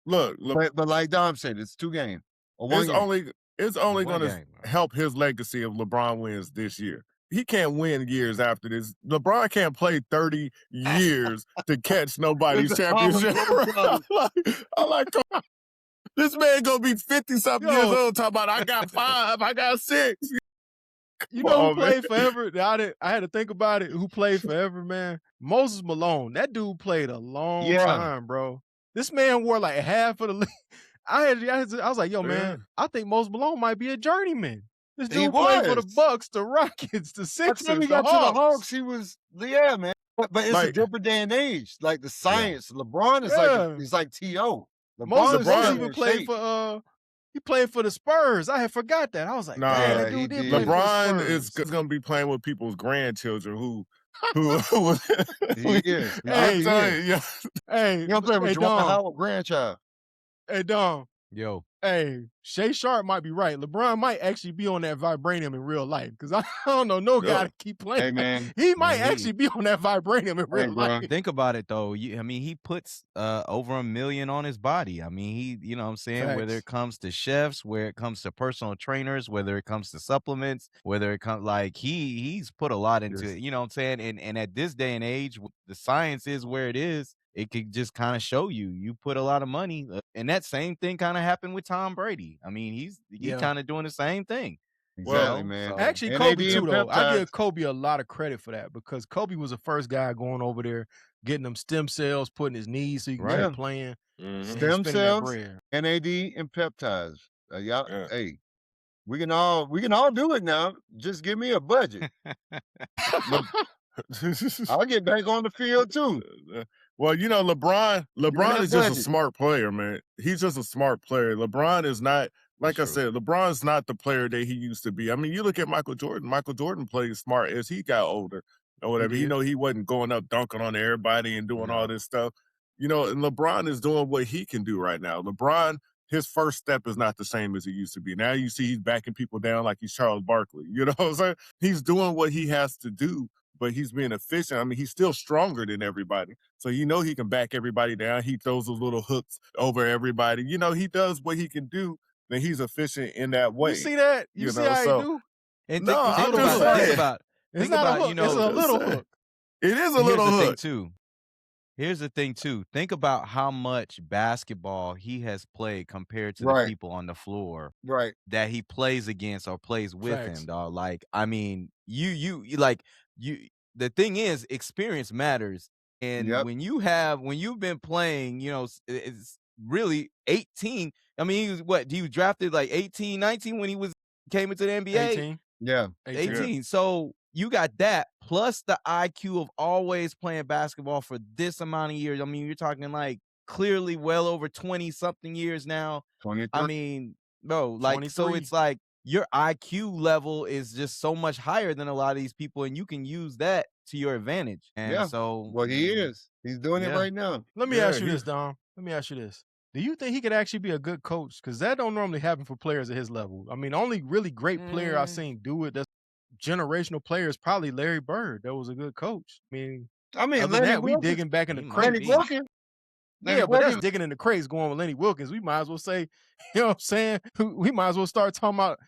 Look, But like Dom said, it's 2 games. Or 1 game. It's only One going to game, man. help his legacy if LeBron wins this year. He can't win years after this. LeBron can't play 30 years to catch nobody's championship. I'm like, this man gonna be 50-something years old talking about I got 5, I got 6. You know who played forever? I had to think about it. Who played forever, man? Moses Malone. That dude played a long time, bro. This man wore like half of the league. I was like, yo, man, I think Moses Malone might be a journeyman. This dude played for the Bucks, the Rockets, the Sixers, Until he got to the Hawks, he was man. But it's a different day and age. Like the science, LeBron is like T.O. Moses even played for he played for the Spurs. I had forgot that. I was like, man, that dude did play for the LeBron Spurs. is gonna be playing with people's grandchildren who he is. I'm telling you, Hey, you don't play with Jamal Dom. Howard grandchild. Hey, Dom. Yo. Hey, Shay Sharp might be right. LeBron might actually be on that vibranium in real life because I don't know no guy to keep playing. Hey, man. He might actually be on that vibranium in real life. Think about it though. I mean, he puts over $1 million on his body. I mean, you know what I'm saying? Facts. Whether it comes to chefs, where it comes to personal trainers, whether it comes to supplements, whether it comes like he's put a lot into it, you know what I'm saying? And at this day and age, the science is where it is. It could just kind of show you put a lot of money. And that same thing kind of happened with Tom Brady. I mean, he's kind of doing the same thing. Exactly, man. So, Actually, Kobe too, though. I give Kobe a lot of credit for that because Kobe was the first guy going over there, getting them stem cells, putting his knees so he can keep playing. Stem cells, NAD, and peptides. Hey, we can all do it now. Just give me a budget. I'll get back on the field too. Well, you know, LeBron is just a smart player, man. He's just a smart player. LeBron is not, like I said, LeBron's not the player that he used to be. I mean, you look at Michael Jordan. Michael Jordan played smart as he got older or whatever. You know, he wasn't going up dunking on everybody and doing all this stuff. You know, and LeBron is doing what he can do right now. LeBron, his first step is not the same as it used to be. Now you see he's backing people down like he's Charles Barkley. You know what I'm saying? He's doing what he has to do, but he's being efficient. I mean, he's still stronger than everybody. So you know he can back everybody down. He throws those little hooks over everybody. You know, he does what he can do, and he's efficient in that way. You see that? You see how he do? And think about it's not a hook. You know, it's a little hook. It is a little hook. Here's the thing too. Think about how much basketball he has played compared to the people on the floor that he plays against or plays with him, dog. Like, I mean, the thing is, experience matters. And when you've been playing, you know, it's really 18. I mean, he was drafted like 18, 19 when he came into the NBA. 18. Yeah. 18. So you got that plus the IQ of always playing basketball for this amount of years. I mean, you're talking like clearly well over 20 something years now. 23. I mean, no, like 23. So it's like your IQ level is just so much higher than a lot of these people, and you can use that to your advantage. And so he is. He's doing it right now. Let me ask you this, Dom. Let me ask you this. Do you think he could actually be a good coach? Because that don't normally happen for players at his level. I mean, only really great player I've seen do it that's generational player is probably Larry Bird. That was a good coach. I mean, other than that, we digging back in the crate. Yeah, but that's digging in the crates going with Lenny Wilkens. We might as well say, you know what I'm saying? We might as well start talking about,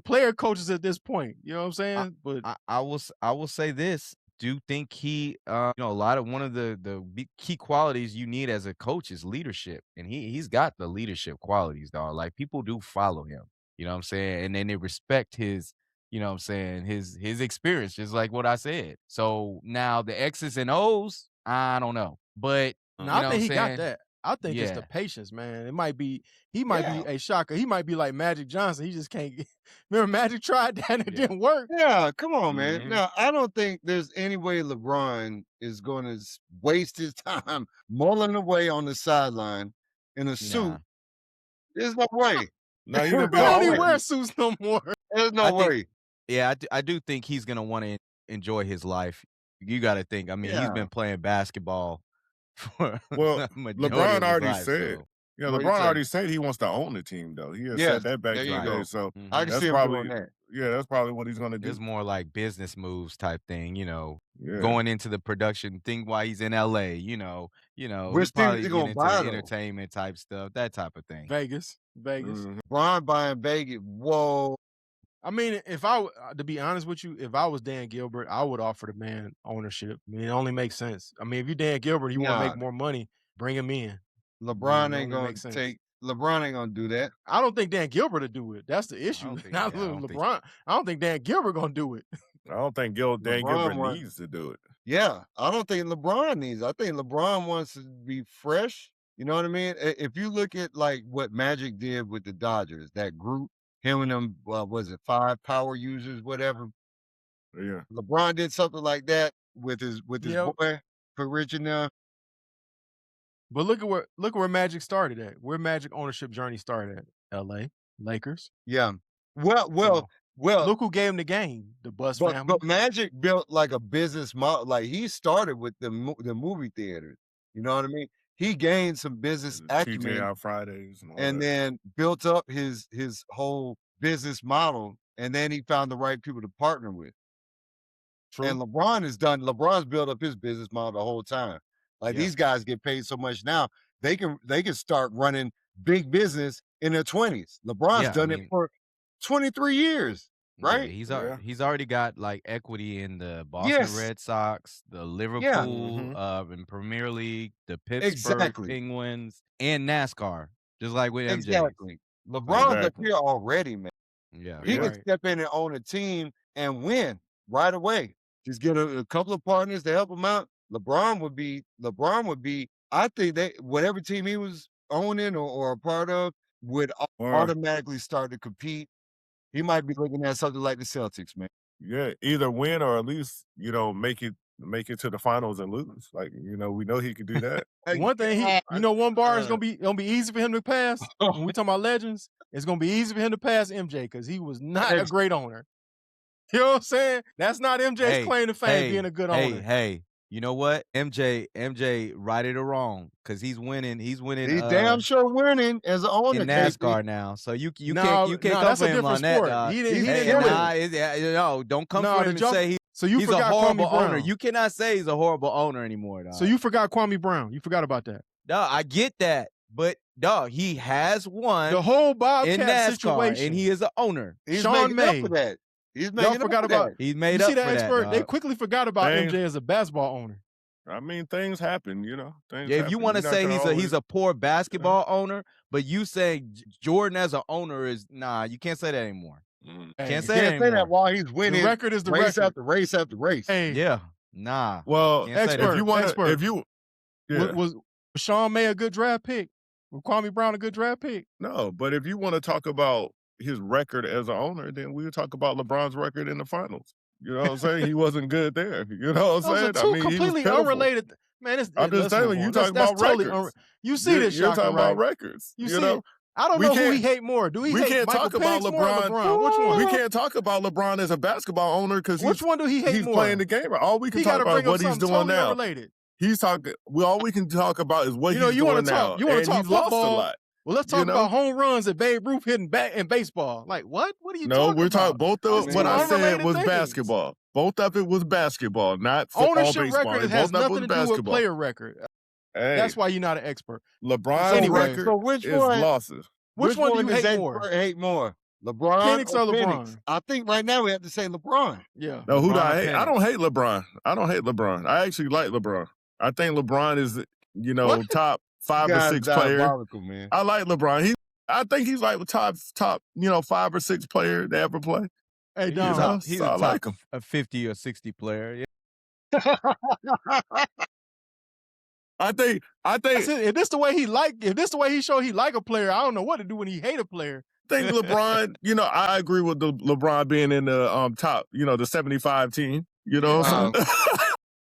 player coaches at this point. You know what I'm saying? But I will say this. Do think he, a lot of one of the key qualities you need as a coach is leadership, and he's got the leadership qualities, dog. Like people do follow him, you know what I'm saying, and then they respect his, you know what I'm saying, his experience, just like what I said. So now the X's and O's, I don't know, but no, I think he got that. I think it's the patience, man. He might be a shocker. He might be like Magic Johnson. He just can't get. Remember, Magic tried that and it didn't work. Yeah, come on, man. Now, I don't think there's any way LeBron is going to waste his time mulling away on the sideline in a suit. There's no way. No, you don't even wear suits no more. There's no way. I do think he's gonna want to enjoy his life. You got to think. I mean, he's been playing basketball. LeBron already said. So. Yeah, LeBron already said he wants to own the team, though. He has said that back in the day. So I can see him doing that. Yeah, that's probably what he's going to do. It's more like business moves type thing, going into the production thing while he's in LA, Which team is he going to buy, entertainment type stuff, that type of thing. Vegas. Brian buying Vegas. Whoa. I mean, to be honest with you, if I was Dan Gilbert, I would offer the man ownership. I mean, it only makes sense. I mean, if you're Dan Gilbert, you want to make more money, bring him in. LeBron ain't going to LeBron ain't going to do that. I don't think Dan Gilbert will do it. That's the issue. Not LeBron. I don't think Dan Gilbert going to do it. I don't think Dan Gilbert needs to do it. Yeah, I don't think LeBron needs it. I think LeBron wants to be fresh. You know what I mean? If you look at like what Magic did with the Dodgers, that group, him and them, was it 5 power users, whatever? Yeah. LeBron did something like that with his boy for Rich and them. But look at where Magic started at. Where Magic ownership journey started at. L.A. Lakers. Yeah. Well. Look who gave him the game. The Bus family. But Magic built like a business model. Like he started with the movie theaters. You know what I mean? He gained some business acumen. TGI Fridays and then built up his whole business model. And then he found the right people to partner with. True. And LeBron's built up his business model the whole time. Like these guys get paid so much now, they can start running big business in their 20s. LeBron's done it for 23 years, right? Yeah, he's already got like equity in the Boston Red Sox, the Liverpool in Premier League, the Pittsburgh Penguins, and NASCAR, just like with MJ. Exactly. LeBron's up here already, man. Yeah, he can step in and own a team and win right away. Just get a couple of partners to help him out. LeBron would be, I think that whatever team he was owning or a part of would automatically start to compete. He might be looking at something like the Celtics, man. Yeah, either win or at least, make it to the finals and lose. Like, we know he could do that. One thing one bar is gonna be easy for him to pass. When we talking about legends, it's gonna be easy for him to pass MJ because he was not a great owner. You know what I'm saying? That's not MJ's claim to fame being a good owner. Hey. You know what? MJ, right it or wrong, because he's winning. He's winning. He's damn sure winning as an owner in NASCAR now. So you can't come for him on that. Dog. He didn't don't come for him and say he's a horrible owner. You cannot say he's a horrible owner anymore, dog. So you forgot Kwame Brown. You forgot about that. No, I get that, but dog, he has won the whole Bobcat in NASCAR, situation, and he is an owner. He's Sean May. Up for that. He's making forgot about. He's made up for that. They quickly forgot about MJ as a basketball owner. I mean, things happen, if you want to say he's a poor basketball owner, but you say Jordan as an owner is you can't say that anymore. Can't say that while he's winning. The record is the race record. after race after race. Hey. Yeah, nah. Well, was Sean May a good draft pick? Was Kwame Brown a good draft pick? No, but if you want to talk about his record as an owner, then we'll talk about LeBron's record in the finals. You know what I'm saying? He wasn't good there. You know what I'm saying? Those are two completely unrelated. Man, I'm just telling you, talking about records. You see this, you're talking about records. You see it. I don't know who he hate more. Do he hate can't Michael talk about Penix more or LeBron? Which one? We can't talk about LeBron as a basketball owner because which one do he hate more? He's playing the game. All we can talk about is what he's doing now. Unrelated. He's talking. All we can talk about is what he's doing now. You want to talk football? Lost a lot. Well, let's talk about home runs that Babe Ruth hitting back in baseball. Like what? What are you talking about? No, we're talking both of what I said was basketball. Both of it was basketball, not football, ownership baseball. record has nothing to do with player record. Hey, That's why you're not an expert. LeBron's Anyway, record So which is one? losses. Which one do you does hate more? hate more? LeBron Penix or Penix? LeBron? I think right now we have to say LeBron. Yeah. No, who do LeBron I or hate? I Penix? don't hate LeBron. I don't hate LeBron. I actually like LeBron. I think LeBron is, you know, What? top 5 or Guy's 6 player. diabolical, man. I like LeBron. I think he's like the top, you know, 5 or 6 player to ever play. Hey, He's Dom. He's So a I top like him. a 50 or 60 player. Yeah. I think If this the way he show he like a player, I don't know what to do when he hate a player. LeBron, you know, I agree with the LeBron being in the top, you know, the 75 team. You know what I'm saying?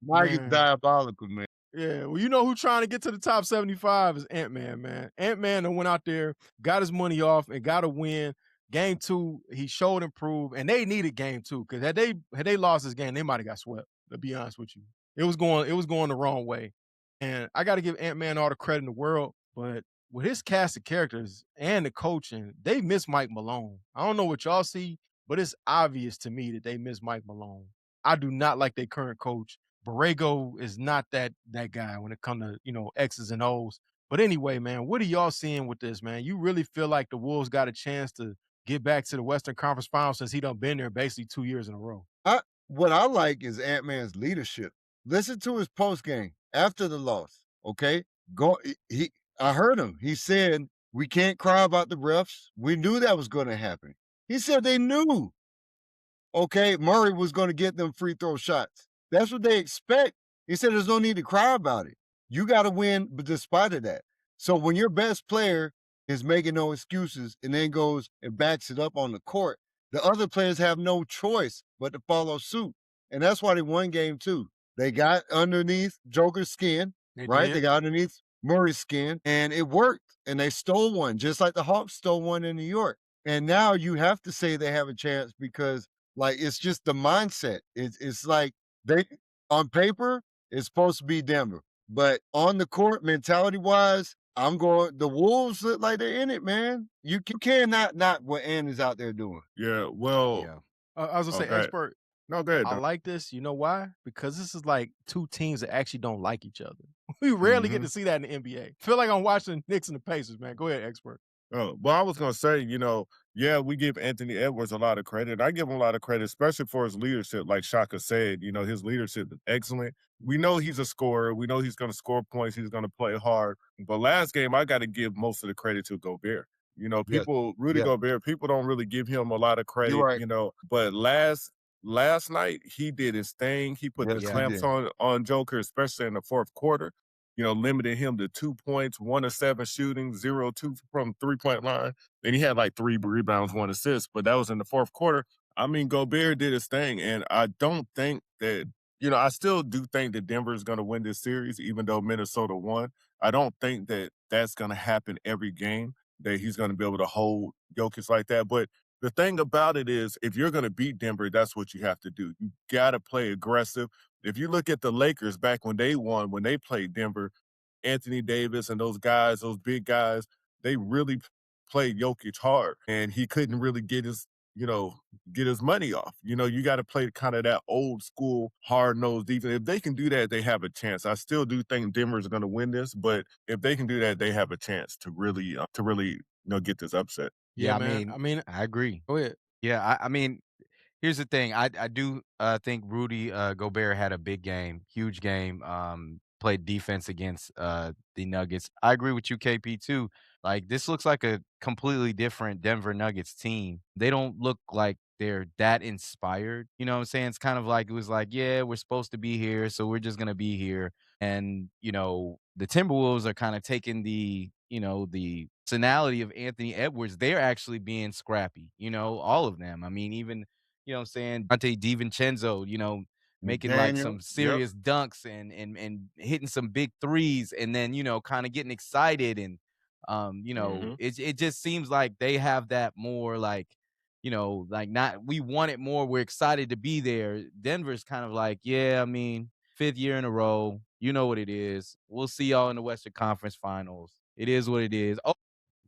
Mike is Man. diabolical, man. Yeah, well, you know who's trying to get to the top 75 is Ant-Man, man. Ant-Man went out there, got his money off, and got a win. Game 2, he showed improved, and they needed game 2 because had they lost this game, they might have got swept. To be honest with you, it was going the wrong way. And I got to give Ant-Man all the credit in the world, but with his cast of characters and the coaching, they miss Mike Malone. I don't know what y'all see, but it's obvious to me that they miss Mike Malone. I do not like their current coach. Borrego is not that guy when it comes to, you know, X's and O's. But anyway, man, what are y'all seeing with this, man? You really feel like the Wolves got a chance to get back to the Western Conference Finals since he done been there basically 2 years in a row? What I like is Ant-Man's leadership. Listen to his post game after the loss. Okay, I heard him. He said, "We can't cry about the refs. We knew that was going to happen." He said they knew. Okay, Murray was going to get them free throw shots. That's what they expect. He said there's no need to cry about it. You got to win, but despite of that. So when your best player is making no excuses and then goes and backs it up on the court, the other players have no choice but to follow suit. And that's why they won game 2. They got underneath Joker's skin, right? They got underneath Murray's skin, and it worked. And they stole one, just like the Hawks stole one in New York. And now you have to say they have a chance because, like, it's just the mindset. It's like they, on paper, it's supposed to be Denver. But on the court, mentality-wise, the Wolves look like they're in it, man. You cannot not what Ant is out there doing. Yeah, well. Yeah. I was going to say, expert. No, go ahead. I like this. You know why? Because this is like 2 teams that actually don't like each other. We rarely get to see that in the NBA. Feel like I'm watching the Knicks and the Pacers, man. Go ahead, expert. Oh, well, I was going to say, you know, yeah, we give Anthony Edwards a lot of credit. I give him a lot of credit, especially for his leadership. Like Shaka said, you know, his leadership is excellent. We know he's a scorer. We know he's going to score points. He's going to play hard. But last game, I got to give most of the credit to Gobert. You know, Rudy Gobert, people don't really give him a lot of credit, Right. you know. But last night, he did his thing. He put the clamps on Joker, especially in the fourth quarter. You know, limited him to 2 points, 1 of 7 shooting, 0-2 from 3-point line. Then he had like 3 rebounds, 1 assist, but that was in the fourth quarter. I mean, Gobert did his thing, and I don't think that, you know, I still do think that Denver is going to win this series, even though Minnesota won. I don't think that that's going to happen every game, that he's going to be able to hold Jokic like that. But the thing about it is, if you're going to beat Denver, that's what you have to do. You got to play aggressive. If you look at the Lakers back when they won, when they played Denver, Anthony Davis and those guys, those big guys, they really played Jokic hard, and he couldn't really get his money off. You know, you got to play kind of that old school hard-nosed defense. If they can do that, they have a chance. I still do think Denver's going to win this, but if they can do that, they have a chance to really, you know, get this upset. Yeah, man. I mean, I agree. Go ahead. Yeah, I mean, here's the thing. I do think Rudy Gobert had a big game, huge game. Played defense against the Nuggets. I agree with you, KP, too. Like, this looks like a completely different Denver Nuggets team. They don't look like they're that inspired. You know what I'm saying? It's kind of like, it was like, yeah, we're supposed to be here, so we're just going to be here. And, you know, the Timberwolves are kind of taking the personality of Anthony Edwards. They're actually being scrappy, you know, all of them. I mean, even, you know what I'm saying, Dante DiVincenzo, you know, making like some serious dunks and hitting some big threes, and then, you know, kind of getting excited. And, you know, it just seems like they have that more like, you know, like, not, we want it more. We're excited to be there. Denver's kind of like, yeah, I mean, 5th year in a row. You know what it is. We'll see y'all in the Western Conference Finals. It is what it is. Oh,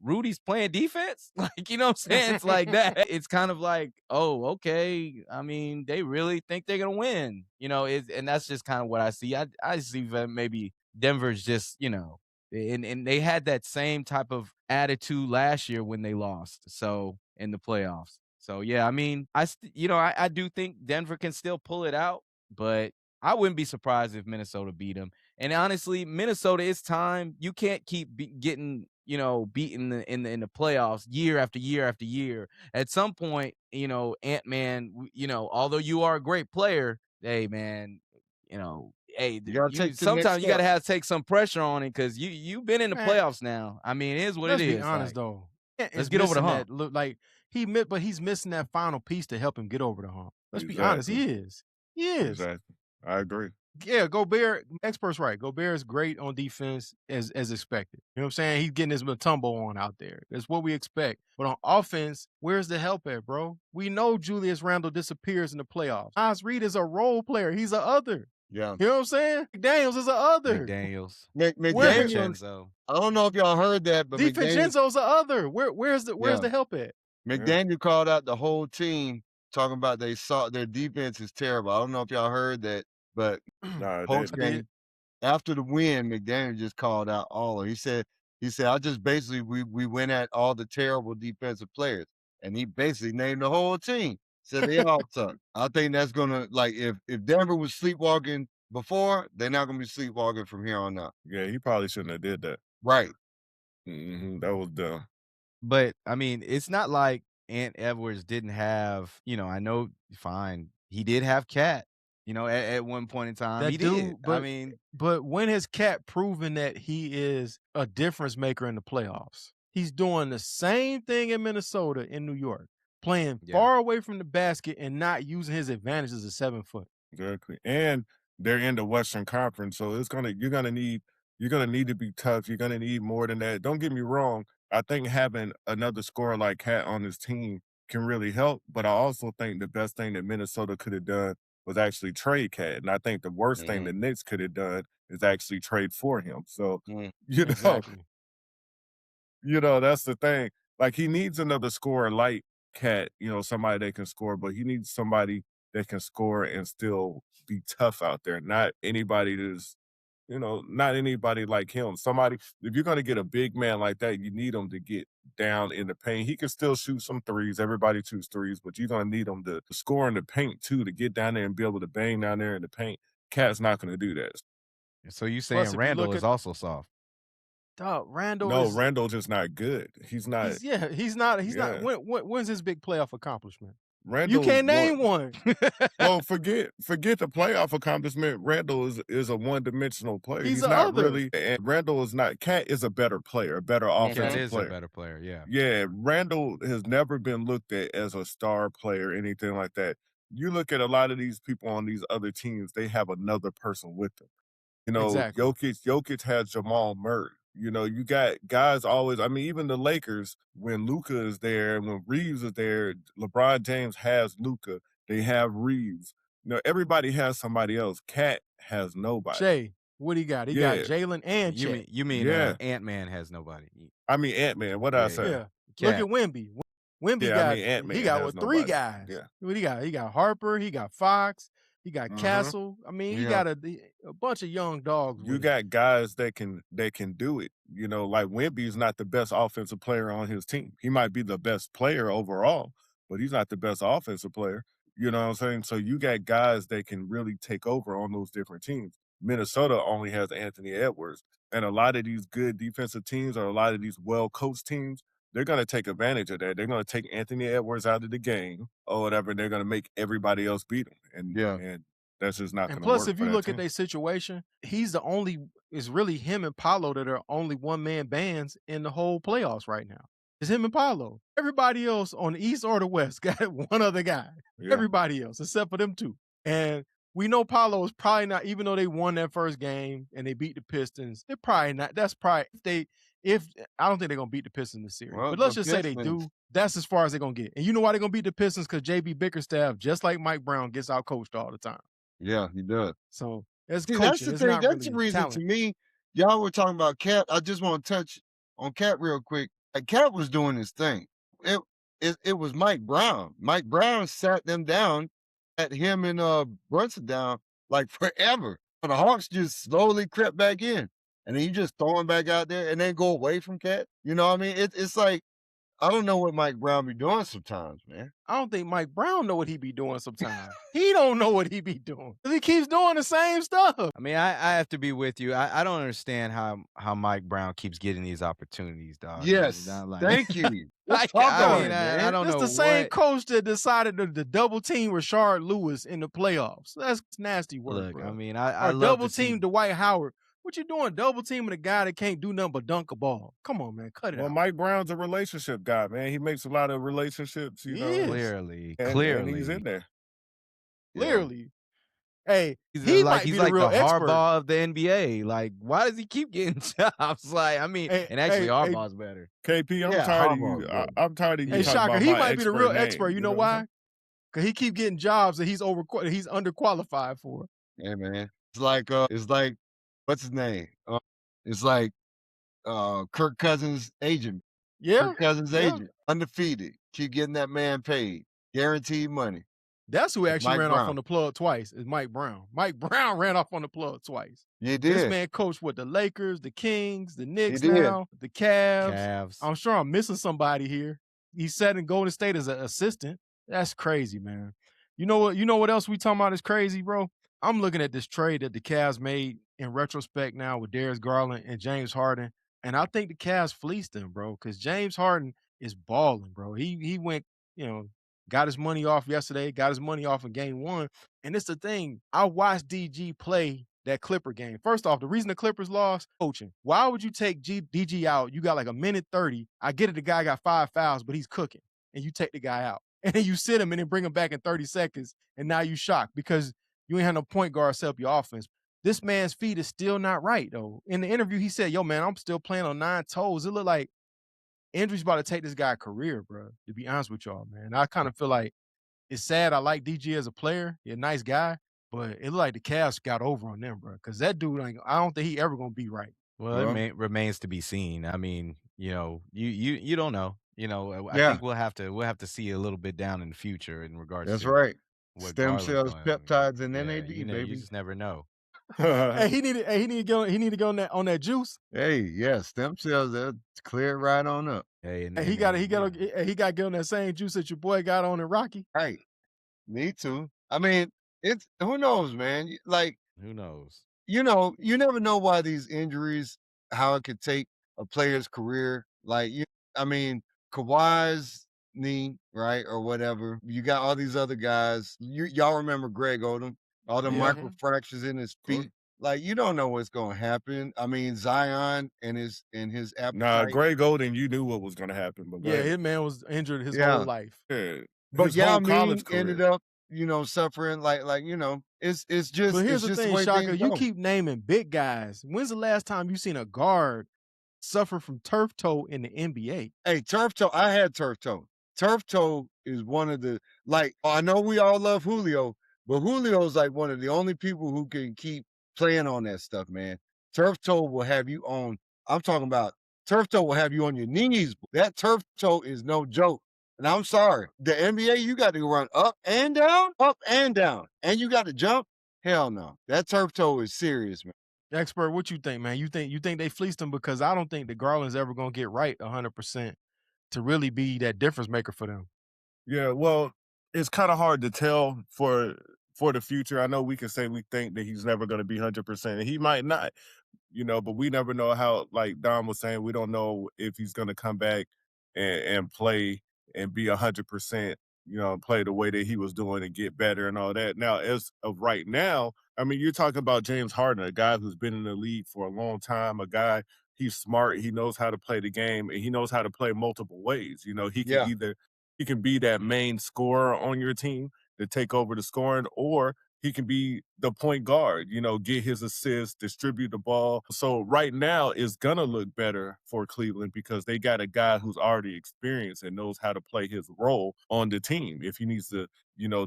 Rudy's playing defense? Like, you know what I'm saying? It's like that. It's kind of like, oh, okay. I mean, they really think they're going to win. You know, and that's just kind of what I see. I see maybe Denver's just, and they had that same type of attitude last year when they lost. So in the playoffs. So yeah, I mean, I do think Denver can still pull it out, but I wouldn't be surprised if Minnesota beat them. And honestly, Minnesota, it's time. You can't keep getting beaten in the playoffs year after year after year. At some point, Ant-Man, although you are a great player, hey man, hey, You gotta take the next sometimes you got to step. take some pressure on it because you've been in the Man, playoffs now. I mean, it is what it let's be is. honest Like, though. let's get over the hump. Like but he's missing that final piece to help him get over the hump. Let's be honest. Exactly. He is. He is. Exactly. I agree. Yeah, Gobert, expert's right. Gobert is great on defense as expected. You know what I'm saying? He's getting his Matumbo on out there. That's what we expect. But on offense, where's the help at, bro? We know Julius Randle disappears in the playoffs. Nas Reed is a role player. He's a other. Yeah. You know what I'm saying? McDaniels is a other. McDaniels. McDaniels. I don't know if y'all heard that, but DiVincenzo's a other. Where's the help at? McDaniel called out the whole team talking about they saw their defense is terrible. I don't know if y'all heard that, but post game after the win, McDaniel just called out all of. He said I just basically we went at all the terrible defensive players, and he basically named the whole team. Said they all suck. I think that's gonna if Denver was sleepwalking before, they're not gonna be sleepwalking from here on out. Yeah, he probably shouldn't have did that. Right. That was dumb. But I mean, it's not like Ant Edwards didn't have, I know, fine, he did have Cat, at one point in time. He did. But when has Cat proven that he is a difference maker in the playoffs? He's doing the same thing in Minnesota, in New York, playing far away from the basket and not using his advantage as a 7-foot. Exactly. And they're in the Western Conference, so you're gonna need to be tough. You're gonna need more than that. Don't get me wrong. I think having another scorer like Cat on his team can really help, but I also think the best thing that Minnesota could have done was actually trade Cat. And I think the worst thing the Knicks could have done is actually trade for him. So, Exactly. That's the thing. Like, he needs another scorer like Cat, somebody that can score, but he needs somebody that can score and still be tough out there. Not anybody that's not anybody like him. Somebody, if you're going to get a big man like that, you need him to get down in the paint. He can still shoot some threes. Everybody shoots threes, but you're going to need him to score in the paint too, to get down there and be able to bang down there in the paint. Cat's not going to do that. So you saying Randall is also soft? Dog, Randall. No, Randall's just not good. He's not. He's not. When's his big playoff accomplishment? Randall, you can't name one. Well, forget the playoff accomplishment. Randall is a one-dimensional player. He's not really. And Randall is not. Cat is a better player, a better offensive player. Cat is a better player. Yeah. Yeah. Randall has never been looked at as a star player, anything like that. You look at a lot of these people on these other teams; they have another person with them. Exactly. Jokic has Jamal Murray. You got guys always. I mean, even the Lakers, when Luka is there, when Reeves is there, LeBron James has Luka. They have Reeves. Everybody has somebody else. Cat has nobody. Shay, what he got? He got Jalen and Chet. You mean Ant-Man has nobody? I mean Ant-Man. What did I say? Yeah. Look at Wemby. Wemby got Ant-Man. He got three guys. Yeah. What he got? He got Harper. He got Fox. He got Castle. I mean, he got a bunch of young dogs. You got guys that can do it. Like Wemby's not the best offensive player on his team. He might be the best player overall, but he's not the best offensive player. You know what I'm saying? So you got guys that can really take over on those different teams. Minnesota only has Anthony Edwards. And a lot of these good defensive teams or a lot of these well-coached teams, they're going to take advantage of that. They're going to take Anthony Edwards out of the game or whatever, and they're going to make everybody else beat him. And that's just not going to work. Plus, if you look at their situation, it's really him and Paolo that are only one-man bands in the whole playoffs right now. It's him and Paolo. Everybody else on the East or the West got one other guy. Yeah. Everybody else, except for them two. And we know Paolo is probably not, even though they won that first game and they beat the Pistons, they're probably not. That's probably, I don't think they're going to beat the Pistons in the series. Well, but let's just say they do. That's as far as they're going to get. And you know why they're going to beat the Pistons? Because J.B. Bickerstaff, just like Mike Brown, gets out-coached all the time. Yeah, he does. So that's coaching. That's the thing. That's the reason to me. Y'all were talking about Cat. I just want to touch on Cat real quick. Cat was doing his thing. It was Mike Brown. Mike Brown sat them down, at him and Brunson down like forever. But the Hawks just slowly crept back in. And then you just throw him back out there and then go away from Cat. You know what I mean? It's like, I don't know what Mike Brown be doing sometimes, man. I don't think Mike Brown know what he be doing sometimes. He don't know what he be doing. He keeps doing the same stuff. I mean, I have to be with you. I don't understand how Mike Brown keeps getting these opportunities, dog. Yes. Like, Thank you. I don't know. It's the same what. coach that decided to double team Rashard Lewis in the playoffs. That's nasty work, Look, bro. I mean, I or love double to see- team Dwight Howard. What you doing? Double teaming a guy that can't do nothing but dunk a ball. Come on, man. Cut it Well, out. Mike Brown's a relationship guy, man. He makes a lot of relationships, you He know. is. Clearly, And he's in there. Clearly. Hey, He's he like might he's be like the real the expert. Harbaugh of the NBA. Like, why does he keep getting jobs? Like, I mean, Hey, and actually, hey, Harbaugh's better. KP, I'm Yeah, tired of Harbaugh's you. good. I'm tired of you Hey, talking Shaka, about he my might be the real name, expert. You know what I'm why? Because he keep getting jobs that he's underqualified for. Yeah, man. It's like what's his name? It's like Kirk Cousins' agent. Yeah. Kirk Cousins' yeah. agent. Undefeated. Keep getting that man paid. Guaranteed money. That's who actually Mike ran Brown. off on the plug twice, is Mike Brown. Mike Brown ran off on the plug twice. Yeah, he This did. man coached with the Lakers, the Kings, the Knicks did. now, the Cavs. Cavs. I'm sure I'm missing somebody here. He sat in Golden State as an assistant. That's crazy, man. You know what else we talking about is crazy, bro? I'm looking at this trade that the Cavs made in retrospect now with Darius Garland and James Harden. And I think the Cavs fleeced them, bro, because James Harden is balling, bro. He went, got his money off yesterday, got his money off in game 1. And it's the thing, I watched DG play that Clipper game. First off, the reason the Clippers lost, coaching. Why would you take DG out? You got like a minute 30. I get it, the guy got 5 fouls, but he's cooking. And you take the guy out. And then you sit him and then bring him back in 30 seconds. And now you shocked because you ain't have no point guard set up your offense. This man's feet is still not right, though. In the interview, he said, yo, man, I'm still playing on 9 toes. It looked like injury's about to take this guy's career, bro, to be honest with y'all, man. I kind of feel like it's sad. I like DG as a player. He's a nice guy. But it looked like the Cavs got over on them, bro. Because that dude, like, I don't think he ever going to be right. Well, it remains to be seen. I mean, you don't know. I Yeah. think we'll have to see a little bit down in the future in regards That's to right. what Stem Garland's cells, doing. peptides, and Yeah, NAD, you baby. just never know. Hey, he need to go on that juice. Hey, yeah, stem cells, they'll clear it right on up. Hey, Hey, he got to get on that same juice that your boy got on in Rocky. Right. Need to. I mean, it's who knows, man. Like, who knows? You never know why these injuries, how it could take a player's career. Like, I mean, Kawhi's knee, right, or whatever. You got all these other guys. Y'all remember Greg Odom, all the microfractures in his feet. Like, you don't know what's going to happen. I mean, Zion and his appetite. Nah, Greg Oden, you knew what was going to happen. But yeah, his man was injured his whole life. Yeah. But Yao Ming ended up, suffering like it's just. But here's it's the just thing, Shaka, you go. keep naming big guys. When's the last time you seen a guard suffer from turf toe in the NBA? Hey, turf toe. I had turf toe. Turf toe is one of the I know we all love Julio, but Julio's like one of the only people who can keep playing on that stuff, man. Turf toe will have you on. I'm talking about turf toe will have you on your knees. That turf toe is no joke. And I'm sorry, the NBA, you got to run up and down, and you got to jump. Hell no, that turf toe is serious, man. Expert, what you think, man? You think they fleeced him? Because I don't think the Garland's ever gonna get right 100% to really be that difference maker for them. Yeah, well, it's kind of hard to tell for the future. I know we can say we think that he's never going to be 100%, and he might not, but we never know how. Like Don was saying, we don't know if he's going to come back and play and be 100%, play the way that he was doing and get better and all that. Now, as of right now, I mean, you're talking about James Harden, a guy who's been in the league for a long time, a guy, he's smart, he knows how to play the game, and he knows how to play multiple ways. He can be that main scorer on your team to take over the scoring, or he can be the point guard, get his assists, distribute the ball. So right now it's going to look better for Cleveland because they got a guy who's already experienced and knows how to play his role on the team. If he needs to,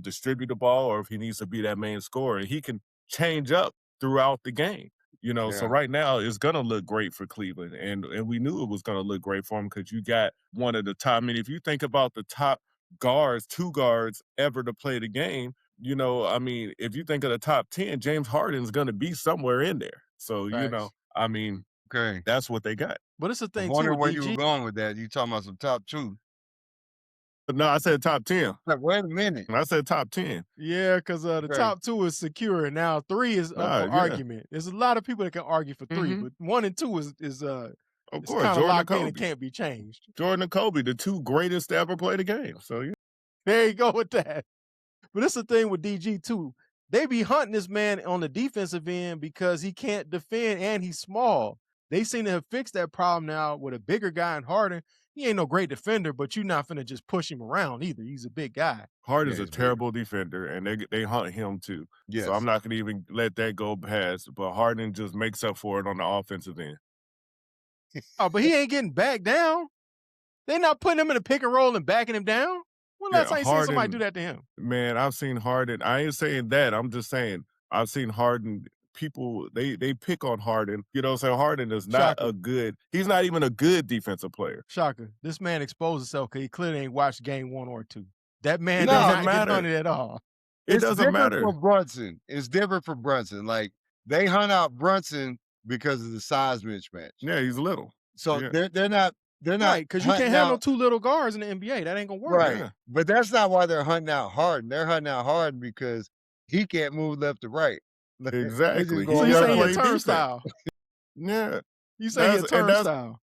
distribute the ball or if he needs to be that main scorer, he can change up throughout the game. So right now it's going to look great for Cleveland. And we knew it was going to look great for him because you got one of the top. I mean, if you think about the top guards, 2 guards ever to play the game, you know, I mean, if you think of the top 10, James Harden's going to be somewhere in there. So, you know, I mean, Okay. that's what they got. But it's a I thing, wonder too, where with you were DG. going with that. You talking about some top 2. No, I said top 10. Like, wait a minute. I said top 10. Yeah, because the Okay. top 2 is secure, and now 3 is up for yeah. argument. There's a lot of people that can argue for 3, but 1 and 2 is Of it's course, kind of Jordan and locked in and Kobe. can't be changed. Jordan and Kobe, the 2 greatest to ever play the game. So, yeah. There you go with that. But it's the thing with DG, too. They be hunting this man on the defensive end because he can't defend and he's small. They seem to have fixed that problem now with a bigger guy in Harden. He ain't no great defender, but you're not finna just push him around either. He's a big guy. Harden's a terrible defender, and they hunt him too. Yes. So I'm not going to even let that go past. But Harden just makes up for it on the offensive end. Oh, but he ain't getting back down. They not putting him in a pick and roll and backing him down. When last time you seen somebody do that to him? Man, I've seen Harden. I ain't saying that. I'm just saying I've seen Harden. People, they pick on Harden. You know what I'm saying? Harden is not he's not even a good defensive player. Shocker. This man exposed himself because he clearly ain't watched game 1 or 2. That man No, does it not matter. get hunted at all. It doesn't matter. For Brunson. It's different for Brunson. Like, they hunt out Brunson because of the size mismatch. Yeah, he's little. So Yeah. they're not Right, because you can't have no 2 little guards in the NBA. That ain't gonna work. Right. Yeah. But that's not why they're hunting out Harden. They're hunting out Harden because he can't move left to right. Exactly. So you gotta saying play a turnstile? Yeah. You saying a turnstile?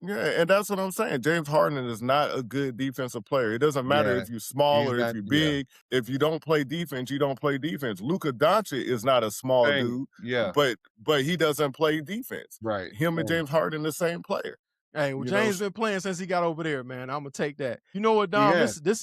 Yeah, and that's what I'm saying. James Harden is not a good defensive player. It doesn't matter if you're small or if you're big. If you don't play defense, you don't play defense. Luka Doncic is not a small dude. Yeah. But he doesn't play defense. Right. Him and James Harden the same player. Hey, well, James been playing since he got over there, man. I'm gonna take that. You know what, Dom? Yeah. This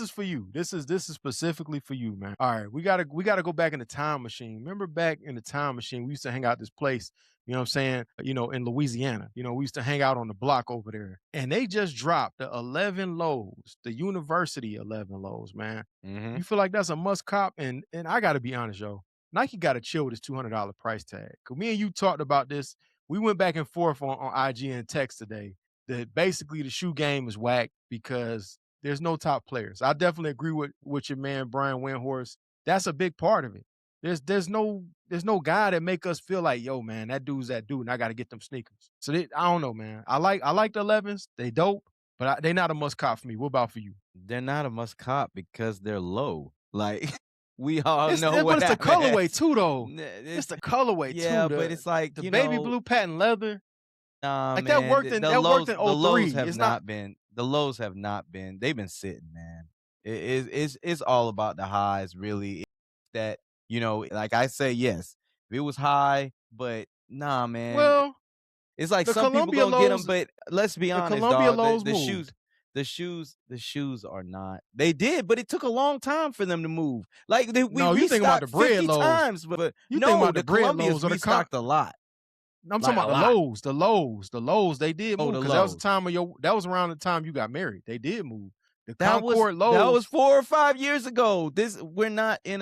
is for you. This is specifically for you, man. All right, we gotta go back in the time machine. Remember back in the time machine, we used to hang out at this place. You know what I'm saying? You know, in Louisiana. You know, we used to hang out on the block over there, and they just dropped the 11 lows, the University 11 lows, man. Mm-hmm. You feel like that's a must cop? And I gotta be honest, yo, Nike gotta chill with this $200 price tag. Cause me and you talked about this. We went back and forth on IG and text today that basically the shoe game is whack because there's no top players. I definitely agree with your man Brian Windhorst. That's a big part of it. There's no guy that make us feel like, yo, man, that dude's that dude, and I got to get them sneakers. So I don't know, man. I like the 11s. They dope, but they not a must cop for me. What about for you? They're not a must cop because they're low. Like. We all know but what it's the colorway too, though. It's the colorway too. Yeah, but it's like the baby blue patent leather. Like man, that worked in the lows 03. have not been. The lows have not been. They've been sitting, man. It's all about the highs, really. That like I say, yes, it was high, but nah, man. Well, it's like some Columbia people gonna lows, get them, but let's be honest, Columbia dog. Lows The moved. shoes are not. They did, but it took a long time for them to move. Like we you think about the bread 50 lows. times, but you no, think about the the bread Columbia's lows restocked a lot. I'm talking about the lows. They did move because that was the time that was around the time you got married. They did move. The Concord lows. That was 4 or 5 years ago. We're not in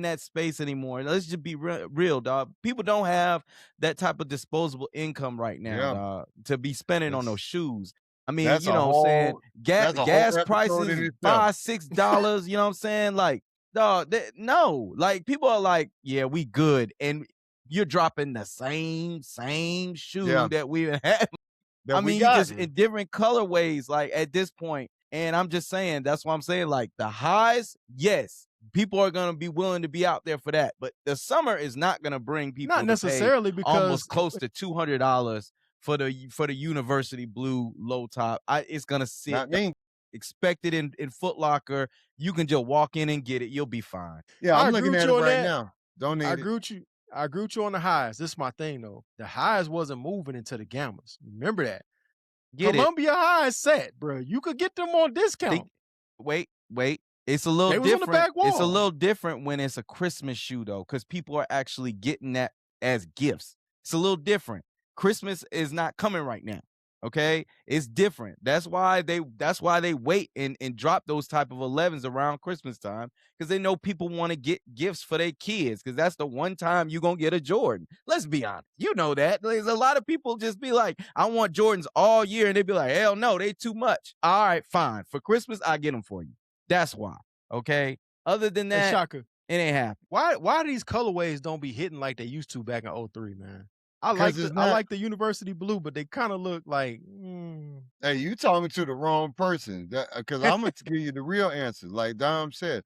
that space anymore. Let's just be real, dog. People don't have that type of disposable income right now, dog, to be spending on those shoes. I mean, you know what I'm saying? Gas prices $5-6, you know what I'm saying? Like, dog, no. Like, people are like, yeah, we good. And you're dropping the same shoe that we had. I mean, just in different colorways, like, at this point. And I'm just saying, that's why I'm saying, like, the highs, yes, people are going to be willing to be out there for that. But the summer is not going to bring people not necessarily because almost close to $200 for the University blue low top. It's going to sit expected in Foot Locker. You can just walk in and get it. You'll be fine. Yeah, I'm looking at it right now. Don't need I agree with you on the highs. This is my thing, though. The highs wasn't moving into the gammas. Remember that. Columbia highs set, bro. You could get them on discount. Wait. It's a little different. On the back wall. It's a little different when it's a Christmas shoe, though, because people are actually getting that as gifts. It's a little different. Christmas is not coming right now. Okay, it's different. That's why they wait and drop those type of 11s around Christmas time, because they know people want to get gifts for their kids, because that's the one time you're gonna get a Jordan. Let's be honest, you know that. There's a lot of people just be like, I want Jordans all year, and they be like, hell no, they too much. All right, fine. For Christmas, I get them for you. That's why. Okay. Other than Hey, that, Shaka, it ain't happening. why these colorways don't be hitting like they used to back in 03, man? I 'Cause like it's I not. like the university blue, but they kind of look like. Hey, you talking to the wrong person. Because I'm gonna give you the real answer. Like Dom said,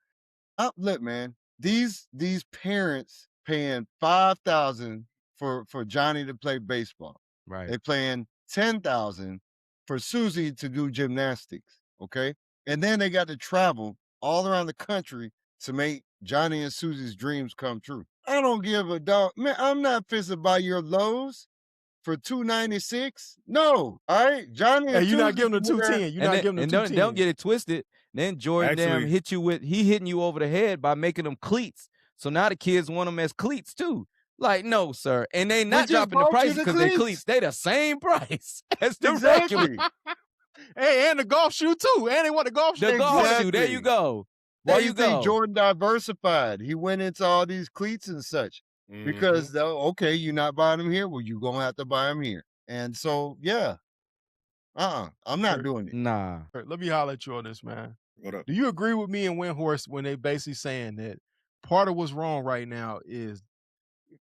look, man, these parents paying $5,000 for Johnny to play baseball. Right. They paying $10,000 for Susie to do gymnastics. Okay, and then they got to travel all around the country to make Johnny and Susie's dreams come true. I don't give a dog, man. I'm not fixing to buy your lows for $296. No, all right, Johnny Hey, and you're not Susie giving them can wear. 210. You're not giving them And 210. don't get it twisted. Then Jordan damn Actually- hit you with hitting you over the head by making them cleats. So now the kids want them as cleats too. Like, no, sir. And they not just dropping the bought you prices the because they cleats. cleats. They the same price as the regular. Exactly. Hey, and the golf shoe too. And they want the golf shoe. The golf shoe. There Exactly. you go. Why There do you you think go. Jordan diversified? He went into all these cleats and such because, okay, you're not buying them here. Well, you're going to have to buy them here. And so, yeah, I'm not doing it. Nah. Let me holler at you on this, man. What up? Do you agree with me and Windhorse when they basically saying that part of what's wrong right now is,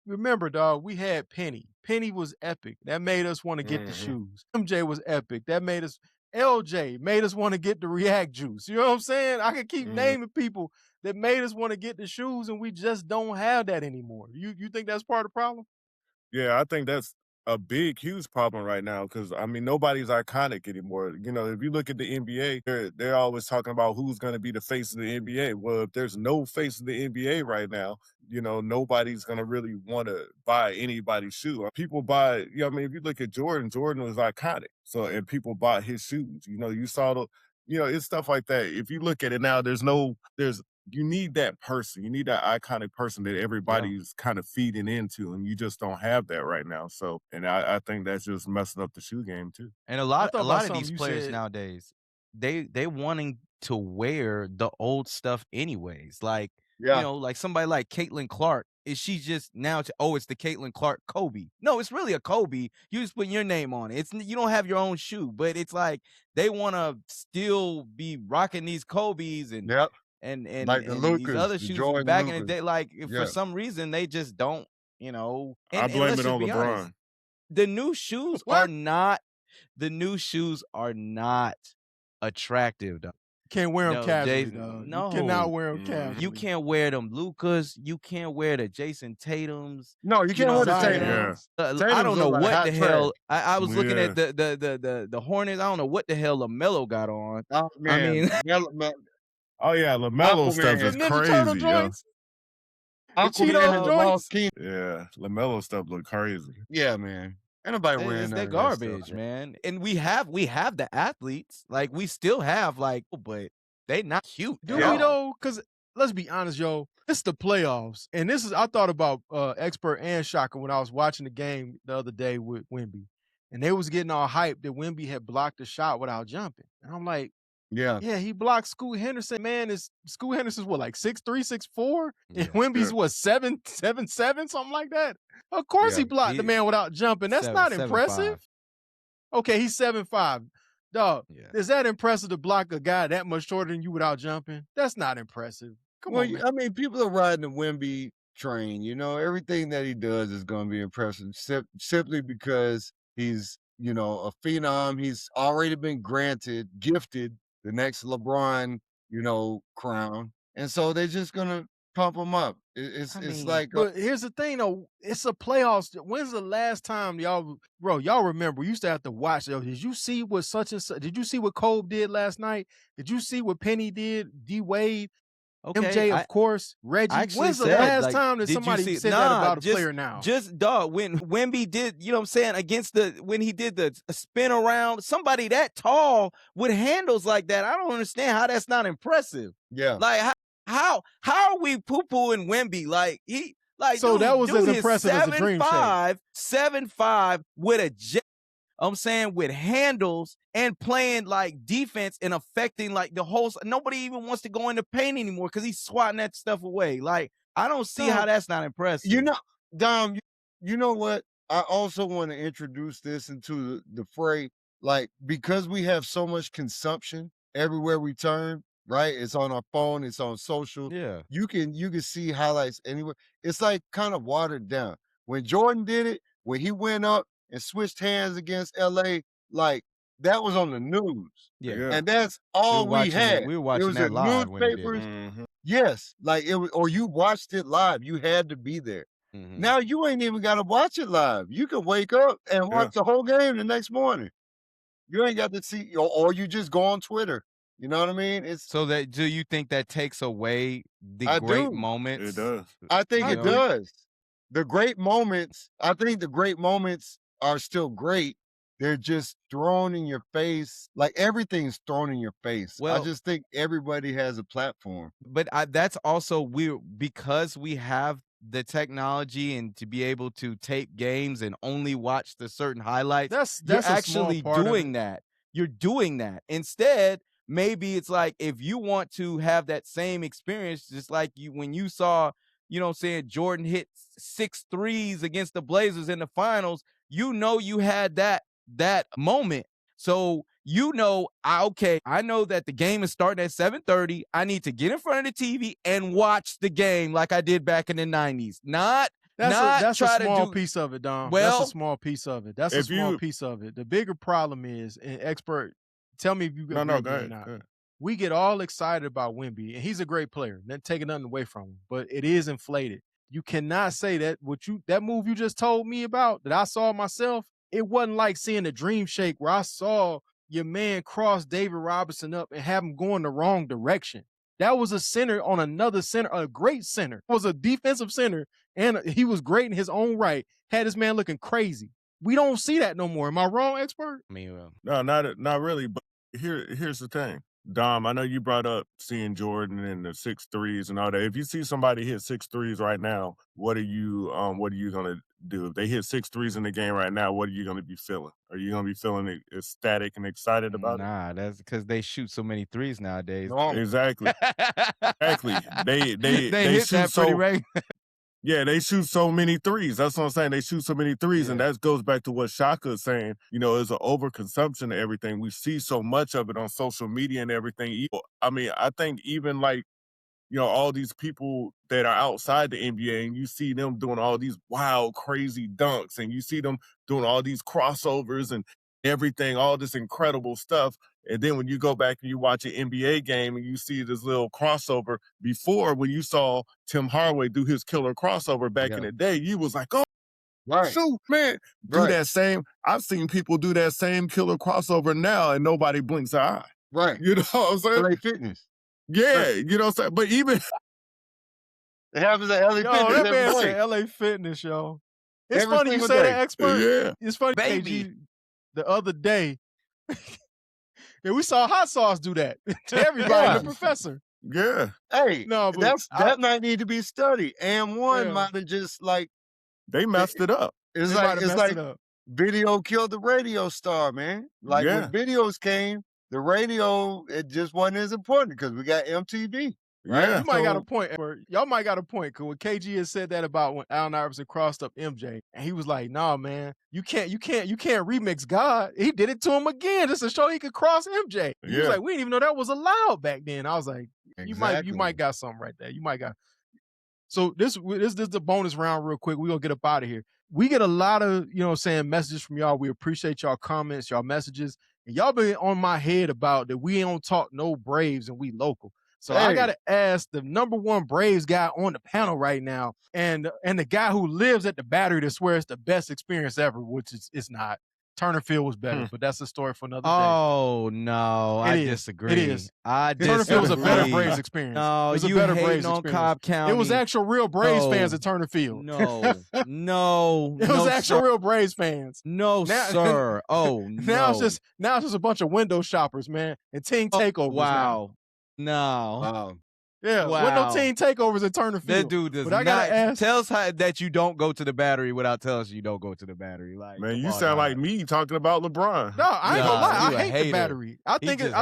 remember, dog, we had Penny. Penny was epic. That made us want to get the shoes. MJ was epic. That made us, LJ made us want to get the React juice. You know what I'm saying? I can keep naming people that made us want to get the shoes, and we just don't have that anymore. You think that's part of the problem? Yeah, I think that's a big, huge problem right now because, I mean, nobody's iconic anymore. You know, if you look at the NBA, they're always talking about who's going to be the face of the NBA. Well, if there's no face of the NBA right now, you know, nobody's going to really want to buy anybody's shoe. People buy, you know, I mean, if you look at Jordan, Jordan was iconic. So, and people bought his shoes. You know, you saw the, you know, it's stuff like that. If you look at it now, you need that person. You need that iconic person that everybody's kind of feeding into, and you just don't have that right now. So, and I think that's just messing up the shoe game too. And a lot of these something you players said. nowadays, they wanting to wear the old stuff anyways. Like, Yeah. you know, like somebody like Caitlin Clark. Is she just now? It's the Caitlin Clark Kobe. No, it's really a Kobe. You just put your name on it. You don't have your own shoe, but it's like they want to still be rocking these Kobe's and Yep. and Like the these Lucas, other the shoes Jordan back in the Lucas. day. Like Yeah. for some reason they just don't. You know, I and blame let's it just on be honest, LeBron. the new shoes are not. The new shoes are not attractive, though. Can't wear them No, casually, Jason, dog. no. You cannot wear them casually. You can't wear them Lucas. You can't wear the Jason Tatums. No, you can't wear the Zion. Tatum. Yeah. I Tatums don't know look like what hot the hell. trash. I was looking Yeah. at the Hornets. I don't know what the hell LaMelo got on. Oh, man. mean- Oh yeah, LaMelo stuff Aquaman. is The Ninja Turtle crazy, yo. joints. Aquaman Cheetos and the joints? Lost King. Yeah, LaMelo stuff look crazy. Yeah, man. Ain't nobody wearing It's none that of garbage, stuff, man. And we have the athletes. Like we still have but they not cute. Do at we all. though? Because let's be honest, yo. It's the playoffs, and this is I thought about Expert and Shaka when I was watching the game the other day with Wemby, and they was getting all hyped that Wemby had blocked a shot without jumping, and I'm like, Yeah. yeah, he blocked Scoot Henderson. Man, Scoot Henderson's what, like 6'3", 6'4", Yeah. and Wemby's what 7'7", something like that. Of course, he Yeah, blocked the man without jumping. That's not impressive. 7'5". Okay, he's 7'5". Dog, Yeah. is that impressive to block a guy that much shorter than you without jumping? That's not impressive. Come Well, on, man. I mean, people are riding the Wemby train. You know, everything that he does is going to be impressive simply because he's, you know, a phenom. He's already been gifted the next LeBron, you know, crown. And so they're just going to pump him up. It's like, But here's the thing, though. It's a playoffs. When's the last time y'all remember? We used to have to watch. Yo, did you see what such and such? Did you see what Kobe did last night? Did you see what Penny did? D Wade, MJ, of course, Reggie. When's the last time that somebody said that about a player now? Just dog when Wemby did, you know what I'm saying, against when he did the spin around, somebody that tall with handles like that. I don't understand how that's not impressive. yeah. Like how are we poo-pooing Wemby? Like So that was as impressive as a dream shake. 7'5" with a jet. I'm saying with handles and playing like defense and affecting like the whole. Nobody even wants to go into paint anymore because he's swatting that stuff away. Like I don't see how that's not impressive. You know, Dom, you know what? I also want to introduce this into the fray. Like, because we have so much consumption everywhere we turn, right? It's on our phone. It's on social. Yeah. You can see highlights anywhere. It's like kind of watered down. When Jordan did it, when he went up and switched hands against LA, like that was on the news. Yeah. And that's all we had. We were It watching was that in live when he did newspapers. it. Yes, like it was, or you watched it live. You had to be there. Now you ain't even got to watch it live. You can wake up and watch the whole game the next morning. You ain't got to see, or you just go on Twitter. You know what I mean? It's So that do you think that takes away the I great do. moments? It does. I think You it know? does. The great moments, I think the great moments are still great. They're just thrown in your face. Like everything's thrown in your face. I Well- just think everybody has a platform. But that's also weird because we have the technology and to be able to tape games and only watch the certain highlights. That's You're a small actually part of doing it. that. You're doing that. Instead, maybe it's like if you want to have that same experience, just like when you saw, you know what I'm saying, Jordan hit 6 threes against the Blazers in the finals, you know you had that moment. So you know, I know that the game is starting at 7:30. I need to get in front of the TV and watch the game like I did back in the 90s. That's That's try a small to do, piece of it, Dom. Well, that's a small piece of it. That's a if small you- piece of it. The bigger problem is, and expert, tell me if you agree No, with go me or ahead. not. Go ahead. We get all excited about Wemby, and he's a great player. Not taking nothing away from him, but it is inflated. You cannot say that that move you just told me about that I saw myself. It wasn't like seeing the dream shake where I saw your man cross David Robinson up and have him going the wrong direction. That was a center on another center, a great center. It was a defensive center, and he was great in his own right. Had his man looking crazy. We don't see that no more. Am I wrong, expert? I mean, No, not really. But here's the thing. Dom, I know you brought up seeing Jordan and the 6 threes and all that. If you see somebody hit 6 threes right now, what are you gonna do? If they hit 6 threes in the game right now, what are you gonna be feeling? Are you gonna be feeling ecstatic and excited about it? nah, that's because they shoot so many threes nowadays. No. Exactly. Exactly. They hit shoot that pretty so regular. Yeah, they shoot so many threes. That's what I'm saying. They shoot so many threes, and that goes back to what Shaka is saying. You know, it's an overconsumption of everything. We see so much of it on social media and everything. I mean, I think even like, you know, all these people that are outside the NBA, and you see them doing all these wild, crazy dunks, and you see them doing all these crossovers and everything, all this incredible stuff. And then when you go back and you watch an NBA game and you see this little crossover, before when you saw Tim Hardaway do his killer crossover back in the day, you was like, oh, shoot, man, do that same. I've seen people do that same killer crossover now and nobody blinks an eye. Right. You know what I'm saying? LA Fitness. Yeah, you know what I'm saying? But even It happens at LA Yo, Fitness. that every man day. said LA Fitness, yo. It's Every funny you single say day. that, expert. Yeah. It's funny, Baby. KG, the other day, yeah, we saw Hot Sauce do that to everybody, Yeah. the professor. Yeah. Hey, no, but that might need to be studied. And one Yeah. might have just like They messed it up. it's they like might have it's messed like it up. video killed the radio star, man. Like Yeah. when videos came, the radio it just wasn't as important because we got MTV. Right? Yeah. You might got a So- point, Expert. Y'all might got a point, because when KG had said that about when Allen Iverson crossed up MJ, and he was like, nah, man, you can't remix God. He did it to him again just to show he could cross MJ. He was Yeah. like, we didn't even know that was allowed back then. I was like, you might Exactly. got something right there. You might got. So this is the bonus round real quick. We're gonna get up out of here. We get a lot of, you know what I'm saying, messages from y'all. We appreciate y'all comments, y'all messages. And y'all been on my head about that we don't talk no Braves and we local. So I Hey. gotta ask the number one Braves guy on the panel right now, and the guy who lives at the Battery that swears it's the best experience ever, which it's not. Turner Field was better, but that's a story for another day. Oh no, I It is. disagree. It is. I Turner disagree. Field was a better Braves experience. No, it was a you better hating Braves on experience. Cobb County. It was actual real Braves No. fans at Turner Field. No, no, It was no, actual sir. real Braves fans. No, Now- sir. Oh no. Now it's just a bunch of window shoppers, man, and team takeovers. now. wow. No. Wow. Yeah, Wow. window team takeovers at Turner Field. That dude does But I not gotta ask- tell us that you don't go to the Battery without telling us you don't go to the Battery. Like, Man, come you on, sound dog. like me talking about LeBron. No, I ain't gonna Nah, lie. you a I hate the hater. Battery. I He think just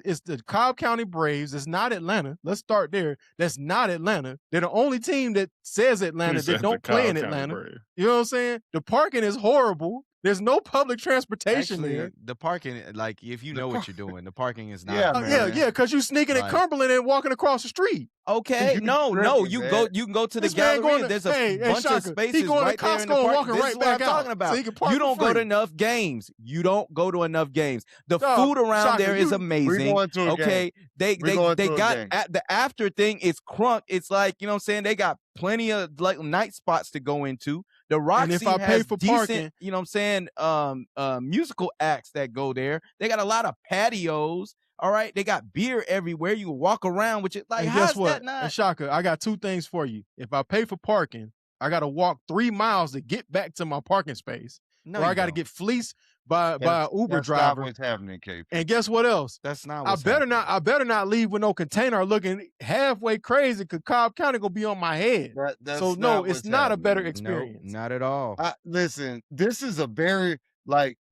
it's the Cobb County Braves. It's not Atlanta. Let's start there. That's not Atlanta. They're the only team that says Atlanta He said that the don't play in Cobb County Atlanta. Braves. You know what I'm saying? The parking is horrible. There's no public transportation Actually, there. the parking, like if you know what you're doing, the parking is not. Yeah, Because you sneaking at Cumberland and walking across the street. Okay, no, you can go to the gallery. There's a bunch of spaces he going right to there Costco in the park. and walking This right is what back I'm out. talking about. So he can park You don't for go to free. enough games. You don't go to enough games. The Dog, food around Shaka, there is amazing. We going to a Okay, they got the after thing is crunk. It's like, you know what I'm saying, they got plenty of like night spots to go into. The Roxy if I pay has for decent, parking, you know what I'm saying, musical acts that go there. They got a lot of patios. All right, they got beer everywhere. You can walk around with it. Like, and how's guess what? that not? And Shaka, I got two things for you. If I pay for parking, I got to walk 3 miles to get back to my parking space. No, or I you got to don't. get fleeced by an Uber That's driver. not what's happening, KP. And guess what else? That's not. I What's better happening. not. I better not leave with no container looking halfway crazy, because Cobb County gonna be on my head. That's So no, not it's what's not a better happening. experience. No, not at all. Listen, this is a very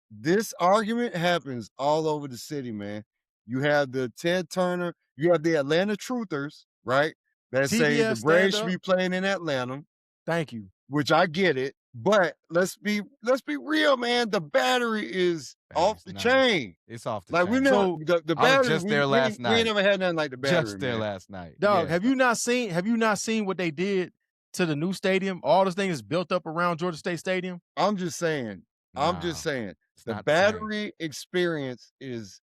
this argument happens all over the city, man. You have the Ted Turner, you have the Atlanta Truthers, right? That say the TBS Braves stand should be playing in Atlanta, Thank you. which I get it. But let's be real, man. The battery is off it's the not. chain. It's off the Like we chain. never So, the I was battery. just there last we night. ain't never had nothing like the battery. Just there man. last night. Dog, Yeah. have you not seen what they did to the new stadium? All this thing is built up around Georgia State Stadium. I'm just saying. No, It's it's the not the same. battery experience is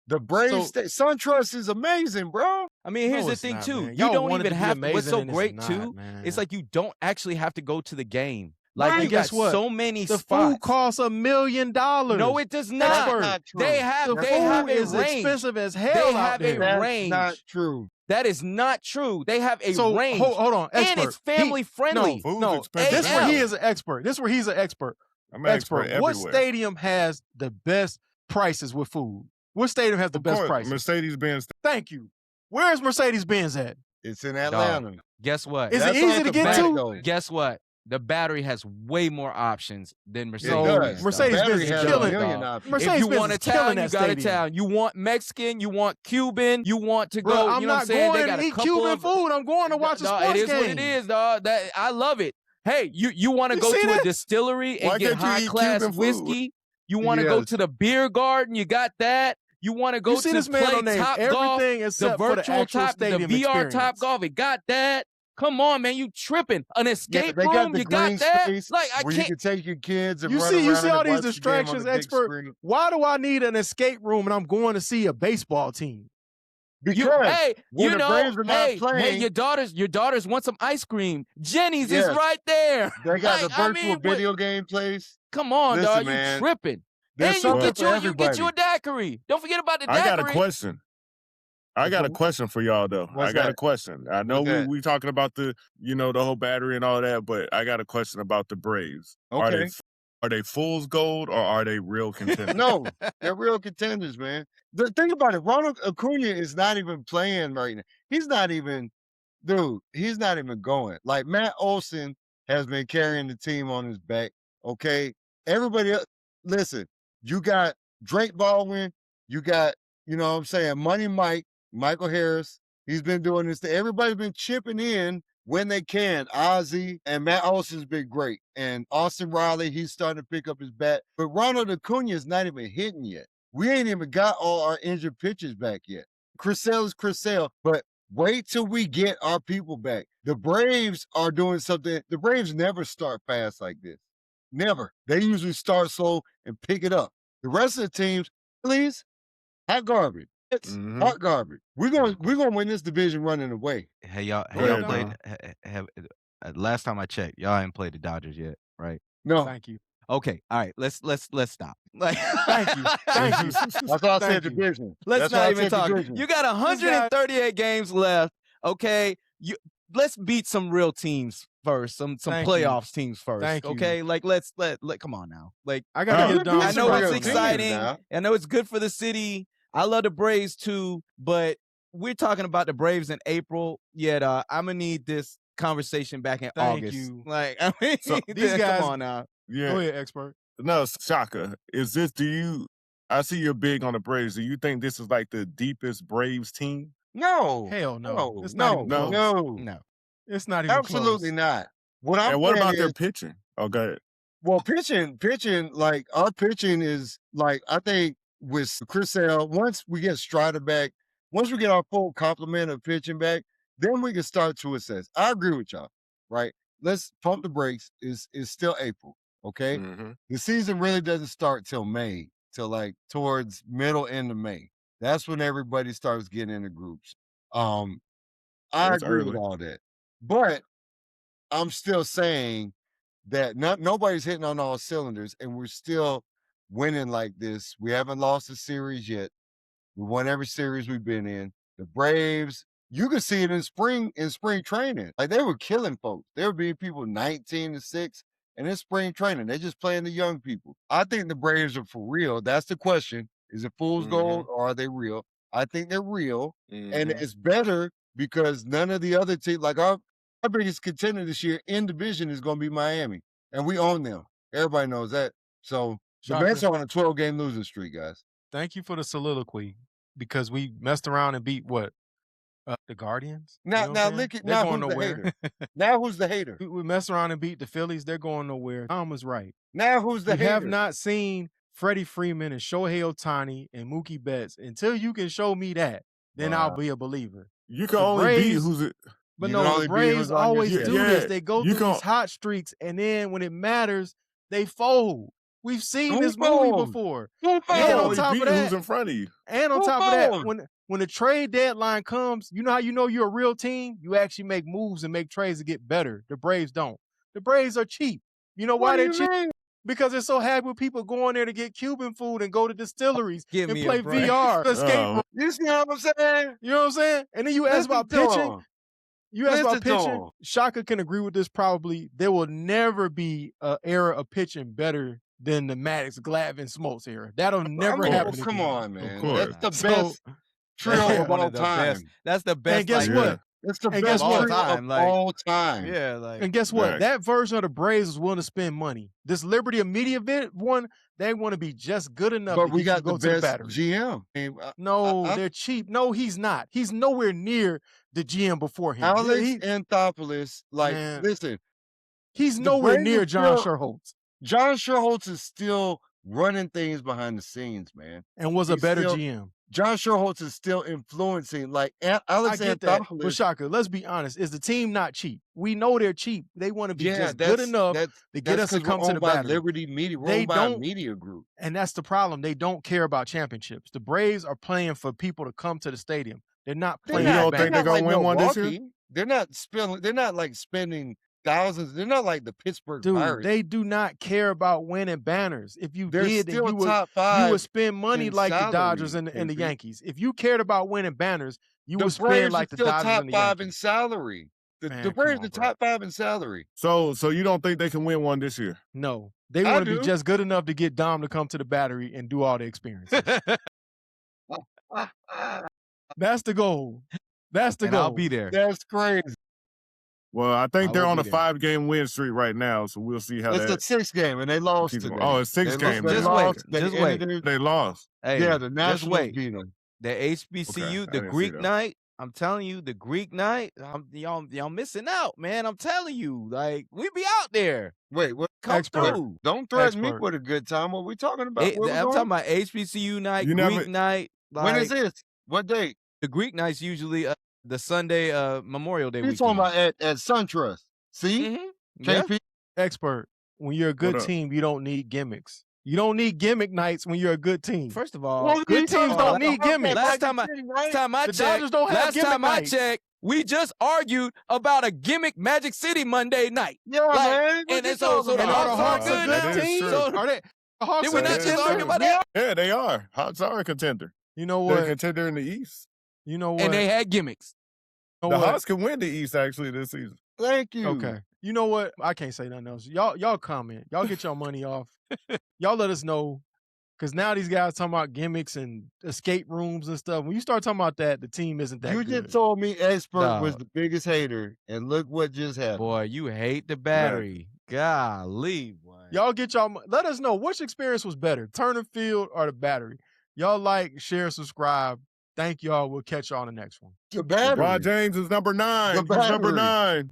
the Braves. SunTrust is amazing, bro. I mean, here's No, the it's thing not, too. man. You Y'all don't want it even to be have to. What's amazing, so and it's great not, too? man. It's like you don't actually have to go to the game. Right. Like, you Guess got what? so many The spots. food costs $1 million. No, it does not. Expert. not true. They have The they food have a is range. expensive as hell They out have a there. That's range. not true. That is not true. They have a So range. hold on, expert. And it's family friendly. Food's No, expensive. this where he AF. is an expert. This where he's an expert. I'm an expert What everywhere. stadium has the best prices with food? What stadium has the Of best course, prices? Mercedes-Benz. Thank you. Where's Mercedes-Benz at? It's in Atlanta. Guess what? Is it That's easy off to the get bat, to? though. Guess what? The battery has way more options than It Mercedes. does. Mercedes-Benz Battery is has killing a it. million options. If you Mercedes-Benz want a is killing town, you that got a stadium. town. You want Mexican, you want Cuban, you want to Bro, go. I'm you know what not I'm saying? They going got to a eat couple Cuban of food. I'm going to watch a Dawg, sports it is game. what it is, dog. That I love it. Hey, you want to You go see to that? a distillery Why and get can't you high eat class Cuban food? whiskey? You want to go Yes. to the beer garden? You got that. You want to go You see to this man play on name top golf? everything The except for the virtual actual top, the stadium VR experience. top golf. It got that. Come on, man, you tripping? An escape they got room? the You got green that? space Like I where you can't. can take your kids and You run see around all and these watch the game on distractions, the big expert. screen. Why do I need an escape room and I'm going to see a baseball team? Because Hey, when you the know, Braves are not hey, playing, your daughters want some ice cream. Jenny's is Yes. right there. they got Like, the virtual what- video game place. Come on, Listen, dog, man, you tripping. There's And you something get for you a everybody. daiquiri. Don't forget about the I got a daiquiri. question. I got a question for y'all though. What's I got a that? question. I know What's that? we talking about the the whole battery and all that, but I got a question about the Braves. Okay. Are they fool's gold or are they real contenders? No, they're real contenders, man. The thing about it, Ronald Acuna is not even playing right now. He's not even going. Like Matt Olson has been carrying the team on his back. Okay. Everybody else, listen, you got Drake Baldwin, you got, Money Mike, Michael Harris. He's been doing this. Everybody's been chipping in when they can. Ozzy and Matt Olson's been great. And Austin Riley, he's starting to pick up his bat. But Ronald Acuna is not even hitting yet. We ain't even got all our injured pitchers back yet. Crisell is Crisell, but wait till we get our people back. The Braves are doing something. The Braves never start fast like this. Never. They usually start slow and pick it up. The rest of the teams, please, hot garbage. It's hot garbage. We're gonna win this division running away. Hey y'all Go ahead, played. Last time I checked, y'all ain't played the Dodgers yet, right? No, Thank you. Okay, all right. Let's stop. Like, Thank you. Thank you. that's why I said Thank you. division. Let's That's why I not even said talk. division. You got 138 games left. Okay, let's beat some real teams first. Some Thank you. playoffs teams first. Thank you. Okay, like let's come on now. Like I gotta get down. I know real it's teams exciting. now. I know it's good for the city. I love the Braves too, but we're talking about the Braves in April. Yet I'm gonna need this conversation back in Thank August. you. Like I mean, So, these guys- come on now. Yeah. Go ahead, expert. No, Shaka, I see you're big on the Braves. Do you think this is like the deepest Braves team? No, Hell no. no, It's not even no, close. No. It's not even absolutely close. not. What I'm And what saying about their is, pitching? Oh, go ahead. Well, pitching, like our pitching is like, I think with Chris Sale, once we get Strider back, once we get our full complement of pitching back, then we can start to assess. I agree with y'all, right? Let's pump the brakes. It's still April, okay? The season really doesn't start till May, till like towards middle end of May. That's when everybody starts getting into groups. I agree with all that. But I'm still saying that nobody's hitting on all cylinders, and we're still winning like this. We haven't lost a series yet. We won every series we've been in. The Braves, you could see it in spring training. Like they were killing folks. They were beating people 19-6, and in spring training, they're just playing the young people. I think the Braves are for real. That's the question. Is it fool's gold or are they real? I think they're real, and it's better because none of the other teams, like our biggest contender this year in division is going to be Miami, and we own them. Everybody knows that. So the Mets are on a 12-game losing streak, guys. Thank you for the soliloquy because we messed around and beat what? The Guardians? Now look at now who's the hater? Now who's the hater? We messed around and beat the Phillies. They're going nowhere. Tom was right. Now who's the hater? You have not seen Freddie Freeman and Shohei Ohtani and Mookie Betts. Until you can show me that, then I'll be a believer. You can only beat who's it. But no, the Braves always do this. They go through these hot streaks, and then when it matters, they fold. We've seen this movie before. And on top of that, who's in front of you. And on top of that, when the trade deadline comes, you know how you know you're a real team? You actually make moves and make trades to get better. The Braves don't. The Braves are cheap. You know why they're cheap? Because they're so happy with people going there to get Cuban food and go to distilleries and play VR. Escape. You see what I'm saying? You know what I'm saying? And then you ask about pitching. You asked about pitching. Shaka can agree with this probably. There will never be an era of pitching better than the Maddox, Glavine, Smoltz era. That'll never happen. Come on, man. That's the best trio of all time. That's the best. And guess what? It's the best trio of all time. Yeah, and guess what? That version of the Braves is willing to spend money. This Liberty Media one, they want to be just good enough. But to we got go the to best the GM. No, they're cheap. No, he's not. He's nowhere near the GM before him. Alex Anthopoulos, listen. He's nowhere near John Sherholtz. John Sherholtz is still running things behind the scenes, man. And was a better GM. John Sherholtz is still influencing, like Alex Anthopoulos. But Shaka, let's be honest. Is the team not cheap? We know they're cheap. They want to be just good enough to get us to come to the Battery. Liberty Media. We're owned by Media Group. And that's the problem. They don't care about championships. The Braves are playing for people to come to the stadium. They're not playing. You don't think they're going to win one this year? They're not spending thousands. They're not like the Pittsburgh Pirates. They do not care about winning banners. If you did, still you would spend money like the Dodgers and the Yankees. If you cared about winning banners, you would spend like the Dodgers and the Yankees. Top 5 in salary. The Braves are top 5 in salary. So you don't think they can win one this year? No. They want to be just good enough to get Dom to come to the Battery and do all the experiences. That's the goal. That's the goal. I'll be there. That's crazy. Well, I think they're on a 5-game win streak right now, so we'll see how it's a 6 game, and they lost today. Oh, it's 6 games. Just wait. They lost. Hey, yeah, the Nationals beat them. The HBCU, the Greek night. I'm telling you, the Greek night. Y'all missing out, man. I'm telling you, like we be out there. Wait, what? Come through. Don't threaten me with a good time. What we talking about? I'm talking about HBCU night, Greek night. Like, when is this? What date? The Greek night's usually the Sunday Memorial Day weekend. You're talking about at SunTrust. See? KP? Expert. When you're a good team, you don't need gimmicks. You don't need gimmick nights when you're a good team. First of all, good teams don't need gimmicks. Last time I checked, we just argued about a gimmick Magic City Monday night. Yeah, man. And so the Hawks are a good team. Are they? Did we not just talk about that? Yeah, they are. Hawks are a contender. You know what? They're a contender in the East. You know what? And they had gimmicks. The Hawks can win the East actually this season. Thank you. Okay. You know what? I can't say nothing else. Y'all comment. Y'all get your money off. Y'all let us know. Because now these guys talking about gimmicks and escape rooms and stuff. When you start talking about that, the team isn't that good. You just told me Expert was the biggest hater, and look what just happened. Boy, you hate the Battery. Golly, boy. Y'all get let us know which experience was better, Turner Field or the Battery. Y'all like, share, subscribe. Thank y'all. We'll catch y'all on the next one. The Battery. LeBron James is number 9. The Battery. Number 9.